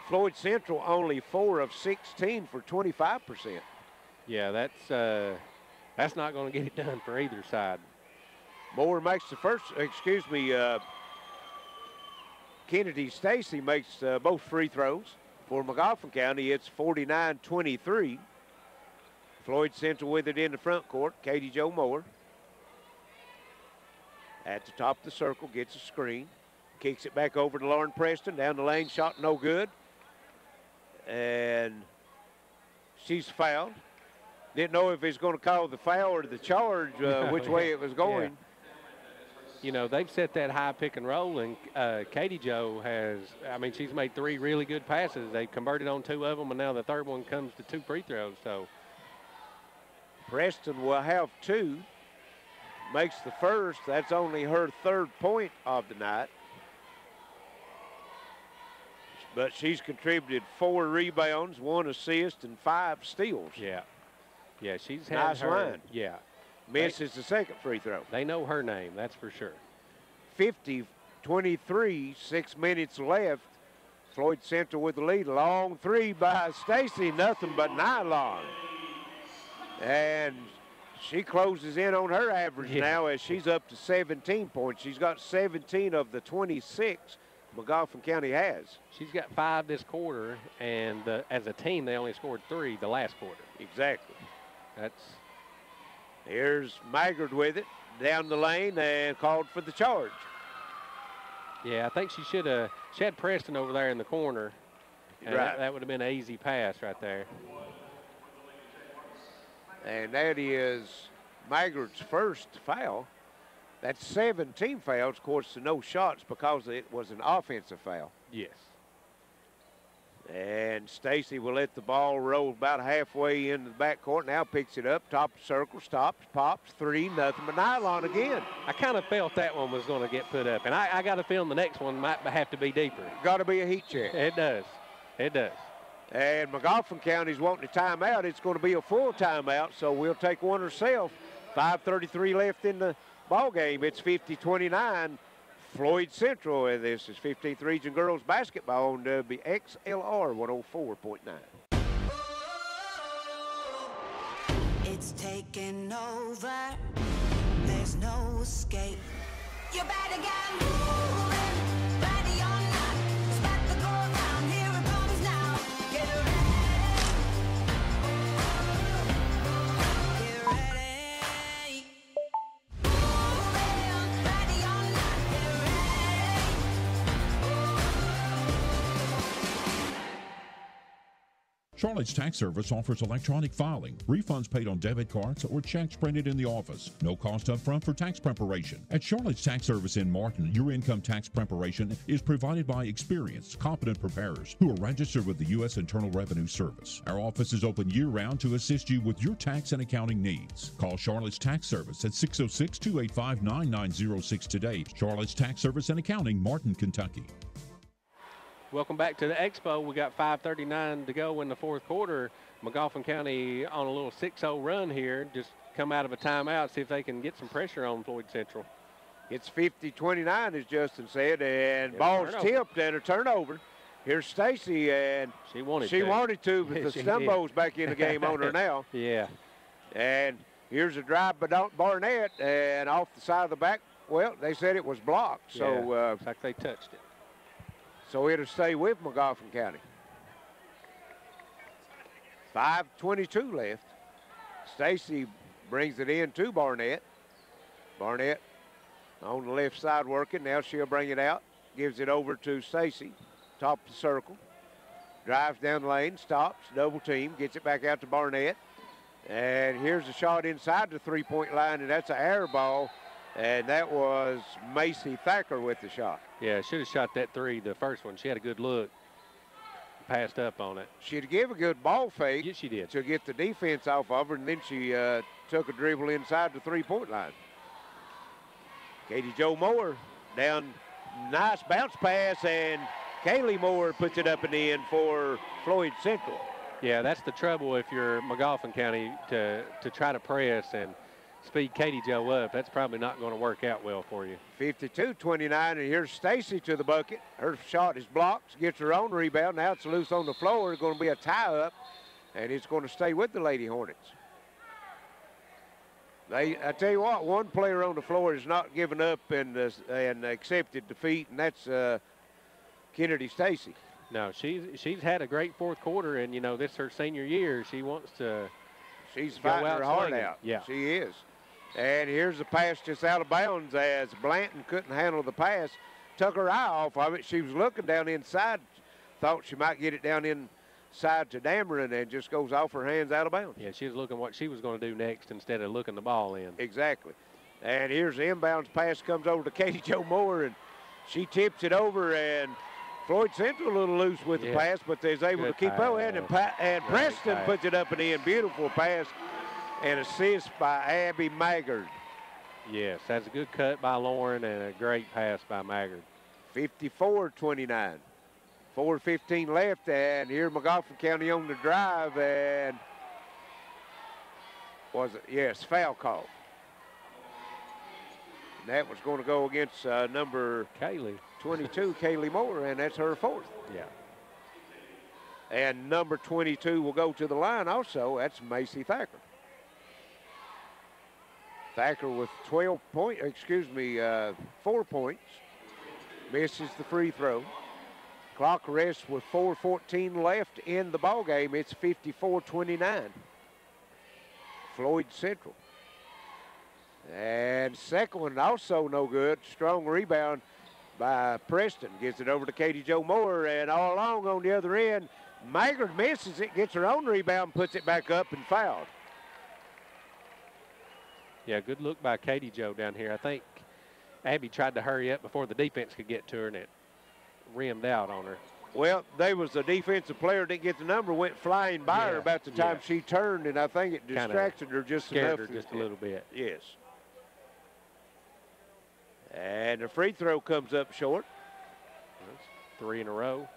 Floyd Central only 4 of 16 for 25%. Yeah, that's not going to get it done for either side. Moore makes the first, Kennedy Stacy makes both free throws. For Magoffin County, it's 49-23. Floyd Central with it in the front court. Katie Jo Moore. At the top of the circle, gets a screen. Kicks it back over to Lauren Preston. Down the lane, shot no good. And she's fouled. Didn't know if he's going to call the foul or the charge, which way it was going. Yeah. You know, they've set that high pick and roll, and Katie Jo has, I mean, she's made 3 really good passes. They've converted on 2 of them, and now the third one comes to 2 free throws. So Preston will have 2. Makes the first. That's only her 3rd point of the night. But she's contributed 4 rebounds, 1 assist, and 5 steals. Yeah. Yeah, she's had nice her. line. Yeah. Misses the second free throw. They know her name, that's for sure. 50-23, 6 minutes left. Floyd Central with the lead. Long 3 by Stacy, nothing but nylon. And she closes in on her average now as she's up to 17 points. She's got 17 of the 26 Magoffin County has. She's got 5 this quarter, and as a team, they only scored 3 the last quarter. Exactly. That's. Here's Maggard with it down the lane and called for the charge. Yeah, I think she should have. She had Preston over there in the corner. And Right. That would have been an easy pass right there. And that is Maggard's first foul. That's 17 fouls, of course, no shots because it was an offensive foul. Yes. And Stacy will let the ball roll about halfway into the backcourt. Now picks it up, top of the circle, stops, pops, 3, nothing but nylon again. I kind of felt that one was going to get put up, and I got a feeling the next one might have to be deeper. Got to be a heat check. It does. It does. And Magoffin County's wanting a timeout. It's going to be a full timeout, so we'll take one ourselves. 5:33 left in the ball game. It's 50-29. Floyd Central, and this is 15th Region Girls Basketball on WXLR 104.9. It's taking over. There's no escape. You better get moving. Ready or not. It's about to go down. Here it comes now. Get ready. Get ready. Moving. Ready or not. Get ready. Charlotte's Tax Service offers electronic filing, refunds paid on debit cards, or checks printed in the office. No cost up front for tax preparation. At Charlotte's Tax Service in Martin, your income tax preparation is provided by experienced, competent preparers who are registered with the U.S. Internal Revenue Service. Our office is open year-round to assist you with your tax and accounting needs. Call Charlotte's Tax Service at 606-285-9906 today. Charlotte's Tax Service and Accounting, Martin, Kentucky. Welcome back to the Expo. We got 5:39 to go in the fourth quarter. Magoffin County on a little 6-0 run here. Just come out of a timeout, see if they can get some pressure on Floyd Central. It's 50-29, as Justin said, and ball's tipped and a turnover. Here's Stacy, and she wanted to, but the Stumbo's back in the game on her now. Yeah. And here's a drive by Barnett, and off the side of the back. Well, they said it was blocked, so looks like they touched it. So it'll stay with Magoffin County. 5:22 left. Stacy brings it in to Barnett. Barnett on the left side working. Now she'll bring it out. Gives it over to Stacy. Top of the circle. Drives down the lane. Stops. Double team. Gets it back out to Barnett. And here's a shot inside the three-point line, and that's an air ball. And that was Macy Thacker with the shot. Yeah, should have shot that three, the first one. She had a good look. Passed up on it. She'd give a good ball fake. Yes, she did. To get the defense off of her, and then she took a dribble inside the three-point line. Katie Jo Moore down, nice bounce pass, and Kaylee Moore puts it up and in for Floyd Central. Yeah, that's the trouble if you're Magoffin County to try to press and speed Katie Jo up. That's probably not going to work out well for you. 52-29, and here's Stacy to the bucket. Her shot is blocked, gets her own rebound. Now it's loose on the floor. It's going to be a tie-up, and it's going to stay with the Lady Hornets. I tell you what, one player on the floor is not giving up and accepted defeat, and that's Kennedy Stacy. No, she's had a great fourth quarter, and, you know, this is her senior year. She wants to She's fighting her heart swinging. out. Yeah. She is. And here's the pass just out of bounds as Blanton couldn't handle the pass. Took her eye off of it. She was looking down inside. Thought she might get it down inside to Dameron and just goes off her hands out of bounds. Yeah, she was looking what she was going to do next instead of looking the ball in. Exactly. And here's the inbounds pass comes over to Katie Jo Moore, and she tips it over, and Floyd Central a little loose with the pass, but they's able to keep up. And Preston puts it up and in. Beautiful pass and assist by Abby Maggard. Yes, that's a good cut by Lauren and a great pass by Maggard. 54-29. 4:15 left, and here Magoffin County on the drive, and was it? Yes, foul call. And that was going to go against number Kaylee. 22, Kaylee Moore, and that's her fourth. Yeah. And number 22 will go to the line also. That's Macy Thacker. Thacker with 4 points. Misses the free throw. Clock rests with 4:14 left in the ball game. It's 54-29. Floyd Central. And second one also no good. Strong rebound by Preston. Gets it over to Katie Jo Moore, and all along on the other end, Maggard misses it, gets her own rebound, puts it back up, and fouled. Yeah, good look by Katie Jo down here. I think Abby tried to hurry up before the defense could get to her, and it rimmed out on her. Well, there was a defensive player didn't get the number, went flying by her about the time she turned, and I think it distracted her just enough. Scared her just a little bit. Yes. And the free throw comes up short. That's 3 in a row.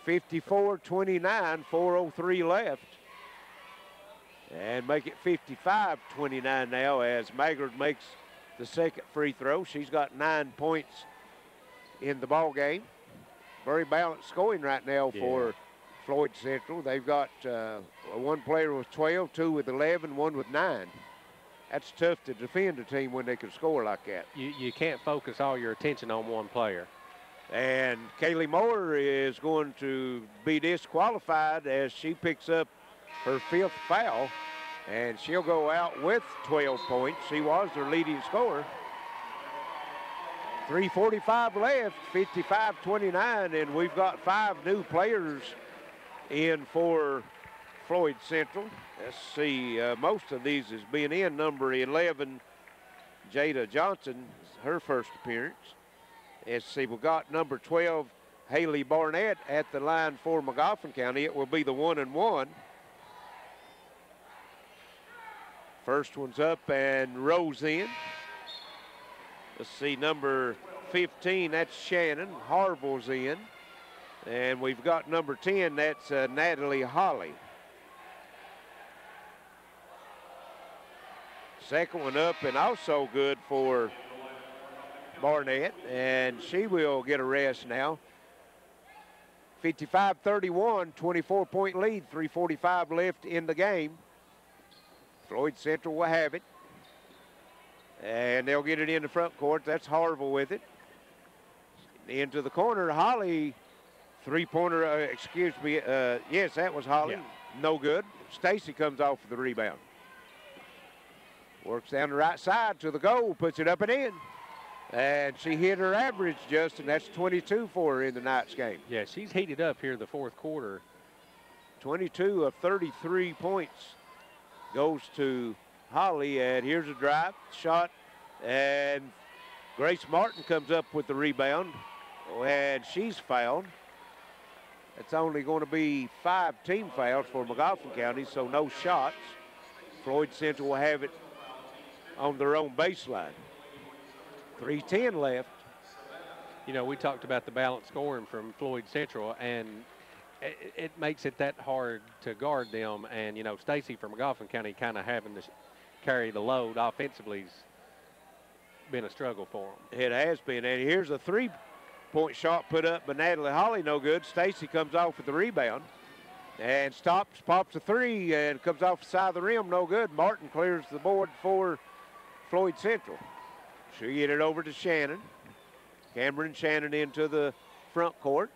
54-29, 4:03 left. And make it 55-29 now as Maggard makes the second free throw. She's got 9 points in the ball game. Very balanced scoring right now for Floyd Central. They've got one player with 12, 2 with 11, 1 with 9. That's tough to defend a team when they can score like that. You can't focus all your attention on one player. And Kaylee Moore is going to be disqualified as she picks up her 5th foul, and she'll go out with 12 points. She was their leading scorer. 3:45 left, 55-29, and we've got 5 new players in for Floyd Central. Let's see, most of these is being in. Number 11, Jada Johnson, her first appearance. Let's see, we've got number 12, Haley Barnett at the line for Magoffin County. It will be the 1-and-1. First one's up and rolls in. Let's see, number 15, that's Shannon. Harville's in. And we've got number 10, that's Natalie Holly. Second one up and also good for Barnett, and she will get a rest now. 55-31, 24-point lead, 3:45 left in the game. Floyd Central will have it. And they'll get it in the front court. That's Harville with it. Into the corner, Holly, three-pointer, excuse me. Yes, that was Holly. No good. Stacy comes off for the rebound. Works down the right side to the goal, puts it up and in. And she hit her average, Justin. That's 22 for her in the night's game. Yeah, she's heated up here the fourth quarter. 22 of 33 points goes to Holly, and here's a drive, shot, and Grace Martin comes up with the rebound, and she's fouled. It's only going to be 5 team fouls for Magoffin County, so no shots. Floyd Central will have it on their own baseline. 3:10 left. You know, we talked about the balanced scoring from Floyd Central, and it makes it that hard to guard them. And, you know, Stacy from Magoffin County kind of having to carry the load offensively's been a struggle for them. It has been. And here's a three-point shot put up by Natalie Holly, no good. Stacy comes off with the rebound and stops, pops a three, and comes off the side of the rim, no good. Martin clears the board for Floyd Central. She'll get it over to Shannon. Cameron Shannon into the front court.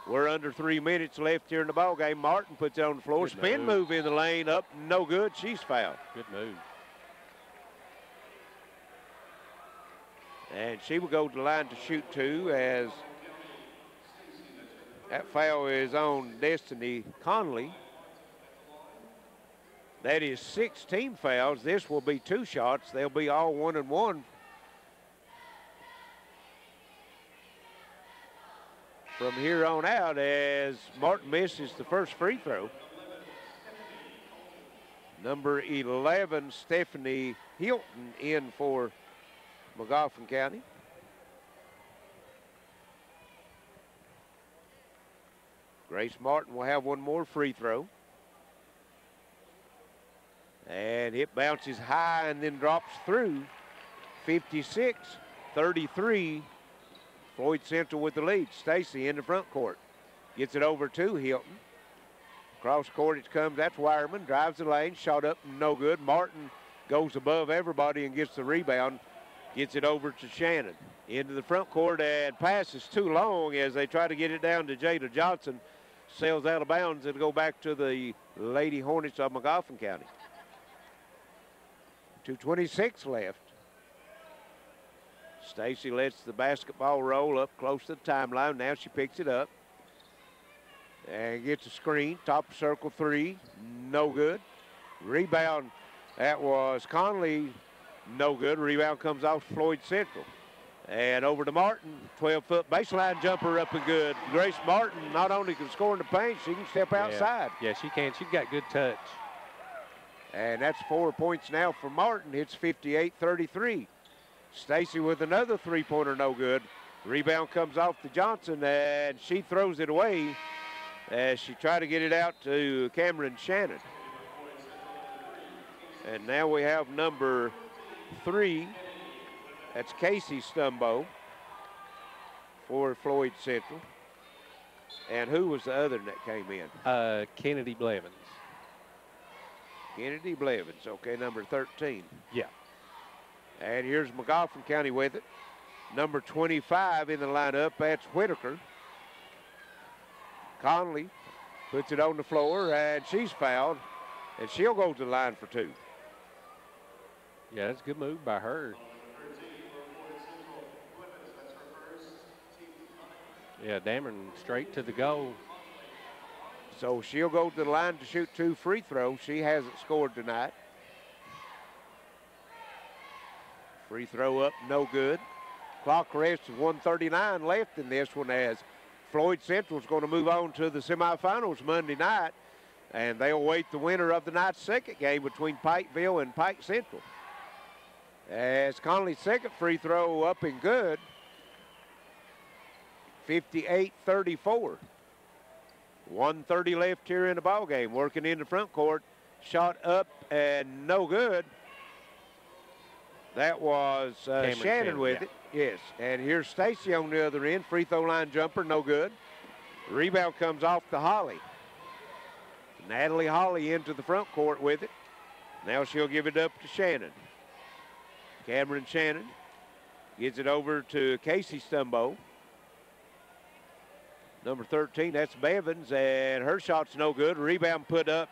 We're under 3 minutes left here in the ball game. Martin puts it on the floor. Good spin move in the lane, up, no good. She's fouled. Good move. And she will go to the line to shoot 2 as that foul is on Destiny Conley. That is 6 team fouls. This will be 2 shots. They'll be all 1-and-1. From here on out as Martin misses the first free throw. Number 11, Stephanie Hilton, in for Magoffin County. Grace Martin will have one more free throw. And it bounces high and then drops through. 56-33. Floyd Central with the lead. Stacy in the front court. Gets it over to Hilton. Cross court it comes. That's Wireman. Drives the lane. Shot up, no good. Martin goes above everybody and gets the rebound. Gets it over to Shannon. Into the front court, and passes too long as they try to get it down to Jada Johnson. Sails out of bounds. It'll go back to the Lady Hornets of Magoffin County. 2:26 left. Stacy lets the basketball roll up close to the timeline. Now she picks it up and gets a screen. Top circle 3, no good. Rebound, that was Conley, no good. Rebound comes off Floyd Central. And over to Martin, 12-foot baseline jumper up and good. Grace Martin not only can score in the paint, she can step outside. Yeah, she can. She's got good touch. And that's 4 points now for Martin. It's 58-33. Stacy with another three-pointer, no good. Rebound comes off to Johnson, and she throws it away as she tried to get it out to Cameron Shannon. And now we have number 3. That's Casey Stumbo for Floyd Central. And who was the other that came in? Kennedy Blevins. Kennedy Blevins, okay, number 13. Yeah. And here's Magoffin County with it. Number 25 in the lineup, that's Whitaker. Conley puts it on the floor, and she's fouled, and she'll go to the line for 2. Yeah, that's a good move by her. Yeah, Dameron straight to the goal. So she'll go to the line to shoot 2 free throws. She hasn't scored tonight. Free throw up, no good. Clock rest with 1:39 left in this one as Floyd Central's going to move on to the semifinals Monday night, and they'll await the winner of the night's second game between Pikeville and Pike Central. As Conley's second free throw up and good, 58-34. 1:30 left here in the ball game. Working in the front court, shot up and no good. That was Shannon with it. Yes, and here's Stacy on the other end. Free throw line jumper, no good. Rebound comes off to Holly. Natalie Holly into the front court with it. Now she'll give it up to Shannon. Cameron Shannon gets it over to Casey Stumbo. Number 13, that's Bevins, and her shot's no good. Rebound put up,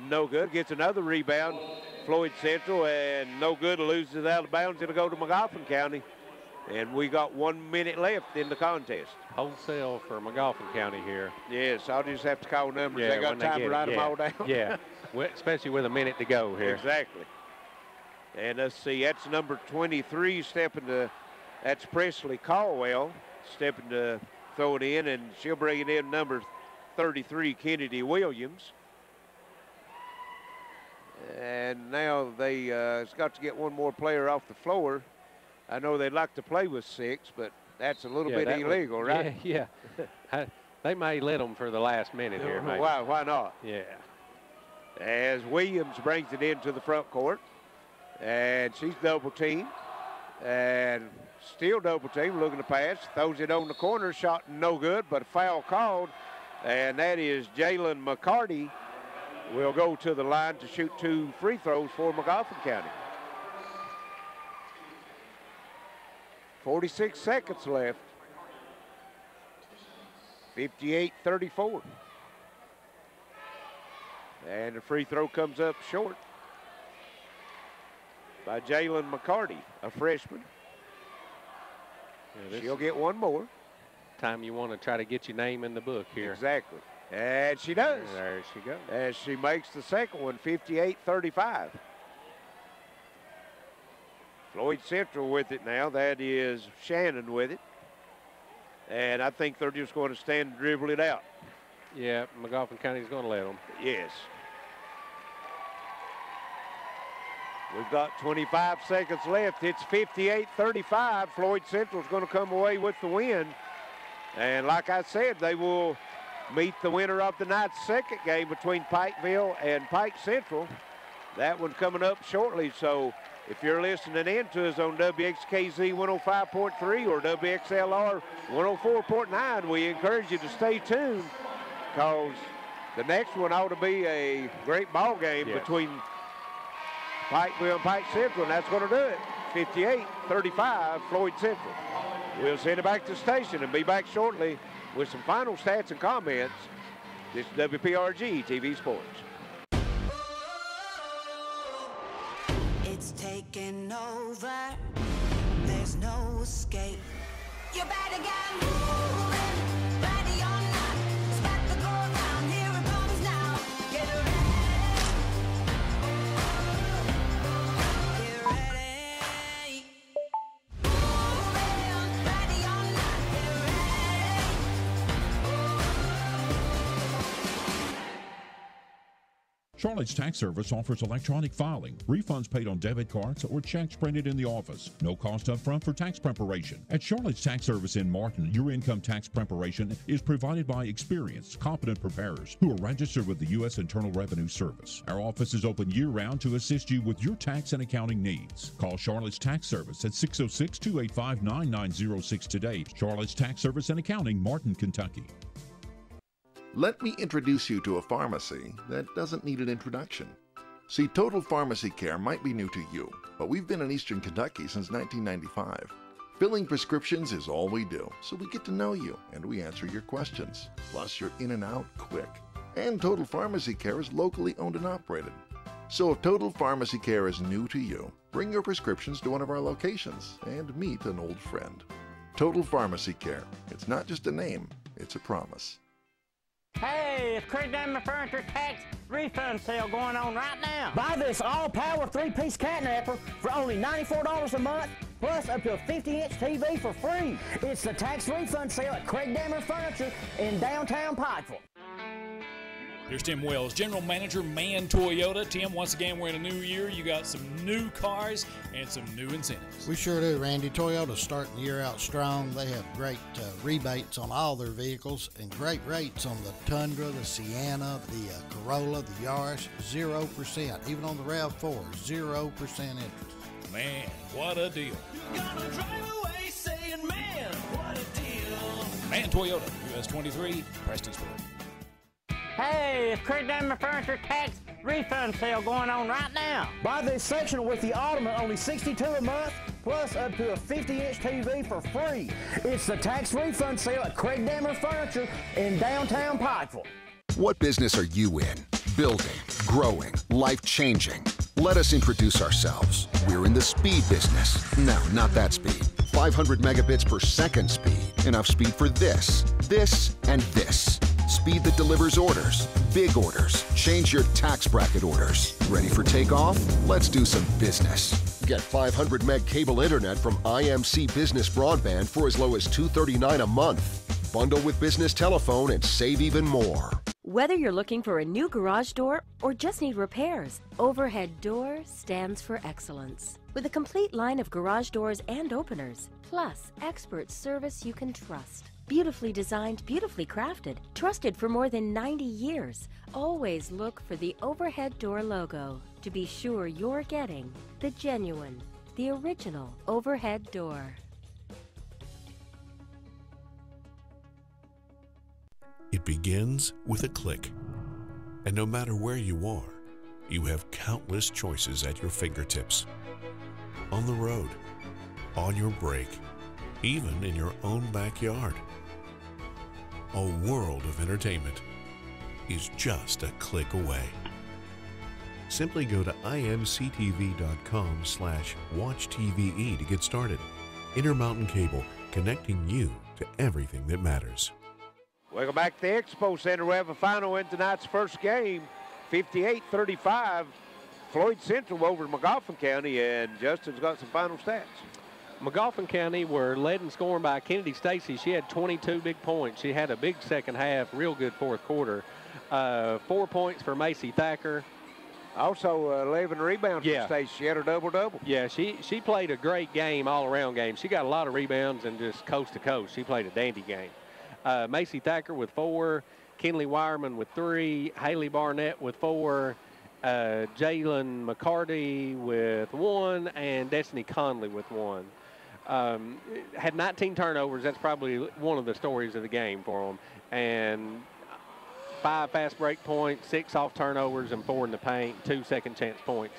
no good. Gets another rebound, Floyd Central, and no good. Loses it out of bounds. It'll go to Magoffin County. And we got 1 minute left in the contest. Wholesale for Magoffin County here. Yes, I'll just have to call numbers. Yeah, they got time to write them all down. Yeah, especially with a minute to go here. Exactly. And let's see, that's number 23 stepping to, that's Presley Caldwell stepping to throw it in, and she'll bring it in, number 33, Kennedy Williams. And now it's got to get one more player off the floor. I know they'd like to play with 6, but that's a little bit illegal, right? Yeah. They may let them for the last minute here. Maybe. Why not? Yeah. As Williams brings it into the front court, and she's double teamed, and still double teamed, looking to pass, throws it on the corner, shot no good, but a foul called, and that is Jalen McCarty will go to the line to shoot 2 free throws for Magoffin County. 46 seconds left. 58-34. And the free throw comes up short by Jalen McCarty, a freshman. Yeah, she'll get one more. Time you want to try to get your name in the book here. Exactly. And she does. There she goes. As she makes the second one, 58-35. Floyd Central with it now. That is Shannon with it. And I think they're just going to stand and dribble it out. Yeah, Magoffin County's going to let them. Yes. We've got 25 seconds left. It's 58-35. Floyd Central's going to come away with the win. And like I said, they will meet the winner of the night's second game between Pikeville and Pike Central. That one coming up shortly. So if you're listening in to us on WXKZ 105.3 or WXLR 104.9, we encourage you to stay tuned because the next one ought to be a great ball game between Pikeville and Pike Central, and that's going to do it. 58-35, Floyd Central. We'll send it back to the station and be back shortly with some final stats and comments. This is WPRG TV Sports. It's taking over. There's no escape. You better get moving. Ready or not. It's got to go down. Here it comes now. Get ready. Get ready. Moving. Charlotte's Tax Service offers electronic filing, refunds paid on debit cards, or checks printed in the office. No cost up front for tax preparation. At Charlotte's Tax Service in Martin, your income tax preparation is provided by experienced, competent preparers who are registered with the U.S. Internal Revenue Service. Our office is open year-round to assist you with your tax and accounting needs. Call Charlotte's Tax Service at 606-285-9906 today. Charlotte's Tax Service and Accounting, Martin, Kentucky. Let me introduce you to a pharmacy that doesn't need an introduction. See, Total Pharmacy Care might be new to you, but we've been in Eastern Kentucky since 1995. Filling prescriptions is all we do, so we get to know you and we answer your questions. Plus, you're in and out quick. And Total Pharmacy Care is locally owned and operated. So if Total Pharmacy Care is new to you, bring your prescriptions to one of our locations and meet an old friend. Total Pharmacy Care. It's not just a name, it's a promise. Hey, it's Craig Diamond Furniture tax refund sale going on right now. Buy this all-power 3-piece catnapper for only $94 a month, plus up to a 50-inch TV for free. It's the tax refund sale at Craig Diamond Furniture in downtown Pikeville. Here's Tim Wells, General Manager, Man Toyota. Tim, once again, we're in a new year. You got some new cars and some new incentives. We sure do, Randy. Toyota's starting the year out strong. They have great rebates on all their vehicles and great rates on the Tundra, the Sienna, the Corolla, the Yaris, 0%. Even on the RAV4, 0% interest. Man, what a deal. You're gonna drive away saying, man, what a deal. Man Toyota, US 23, Prestonsburg. Hey, it's Craig Diamond Furniture tax refund sale going on right now. Buy this sectional with the Ottoman, only $62 a month, plus up to a 50-inch TV for free. It's the tax refund sale at Craig Diamond Furniture in downtown Pikeville. What business are you in? Building, growing, life-changing. Let us introduce ourselves. We're in the speed business. No, not that speed. 500 megabits per second speed. Enough speed for this, and this. Speed that delivers orders, big orders. Change your tax bracket orders. Ready for takeoff? Let's do some business. Get 500 meg cable internet from IMC Business Broadband for as low as $239 a month. Bundle with business telephone and save even more. Whether you're looking for a new garage door or just need repairs, Overhead Door stands for excellence. With a complete line of garage doors and openers, plus expert service you can trust. Beautifully designed, beautifully crafted, trusted for more than 90 years. Always look for the Overhead Door logo to be sure you're getting the genuine, the original Overhead Door. It begins with a click. And no matter where you are, you have countless choices at your fingertips. On the road, on your break, even in your own backyard. A world of entertainment is just a click away. Simply go to imctv.com/watchtve to get started. Intermountain Cable, connecting you to everything that matters. Welcome back to the Expo Center. We have a final in tonight's first game, 58-35. Floyd Central over Magoffin County, and Justin's got some final stats. Magoffin County were led in scoring by Kennedy Stacy. She had 22 big points. She had a big second half, real good fourth quarter. 4 points for Macy Thacker. Also 11 rebounds for Stacy. She had a double-double. Yeah, she played a great game, all-around game. She got a lot of rebounds and just coast to coast. She played a dandy game. Macy Thacker with 4, Kenley Wireman with 3, Haley Barnett with 4, Jalen McCarty with 1, and Destiny Conley with 1. Had 19 turnovers. That's probably one of the stories of the game for them. And 5 fast break points, 6 off turnovers, and 4 in the paint, 2 second chance points.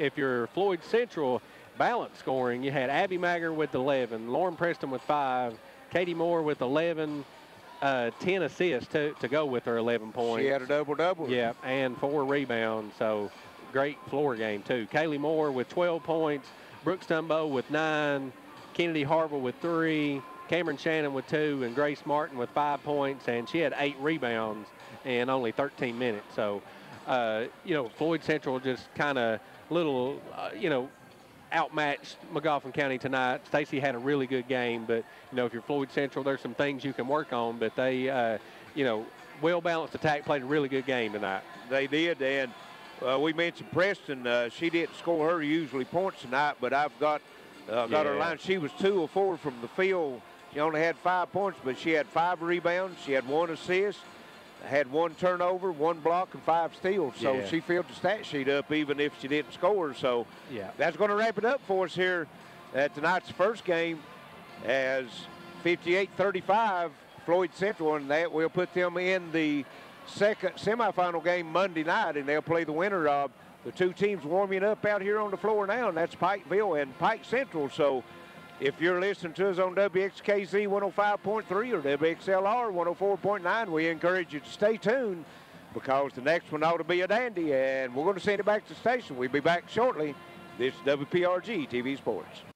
If you're Floyd Central, balance scoring, you had Abby Magger with 11, Lauren Preston with 5, Katie Moore with 11, 10 assists to go with her 11 points. She had a double-double. Yeah, and 4 rebounds, so great floor game, too. Kaylee Moore with 12 points, Brooks Dumbo with 9, Kennedy Harville with 3, Cameron Shannon with 2, and Grace Martin with 5 points, and she had 8 rebounds in only 13 minutes. So, Floyd Central just kind of outmatched Magoffin County tonight. Stacy had a really good game, but, if you're Floyd Central, there's some things you can work on, but they, well-balanced attack, played a really good game tonight. They did, and we mentioned Preston. She didn't score her usually points tonight, but I've got her line. She was 2 of 4 from the field. She only had 5 points, but she had 5 rebounds. She had 1 assist, had 1 turnover, 1 block, and 5 steals. So she filled the stat sheet up even if she didn't score. So that's going to wrap it up for us here at tonight's first game as 58-35 Floyd Central, and that will put them in the second semifinal game Monday night, and they'll play the winner of the 2 teams warming up out here on the floor now, and that's Pikeville and Pike Central. So if you're listening to us on WXKZ 105.3 or WXLR 104.9, we encourage you to stay tuned because the next one ought to be a dandy, and we're going to send it back to the station. We'll be back shortly. This is WPRG TV Sports.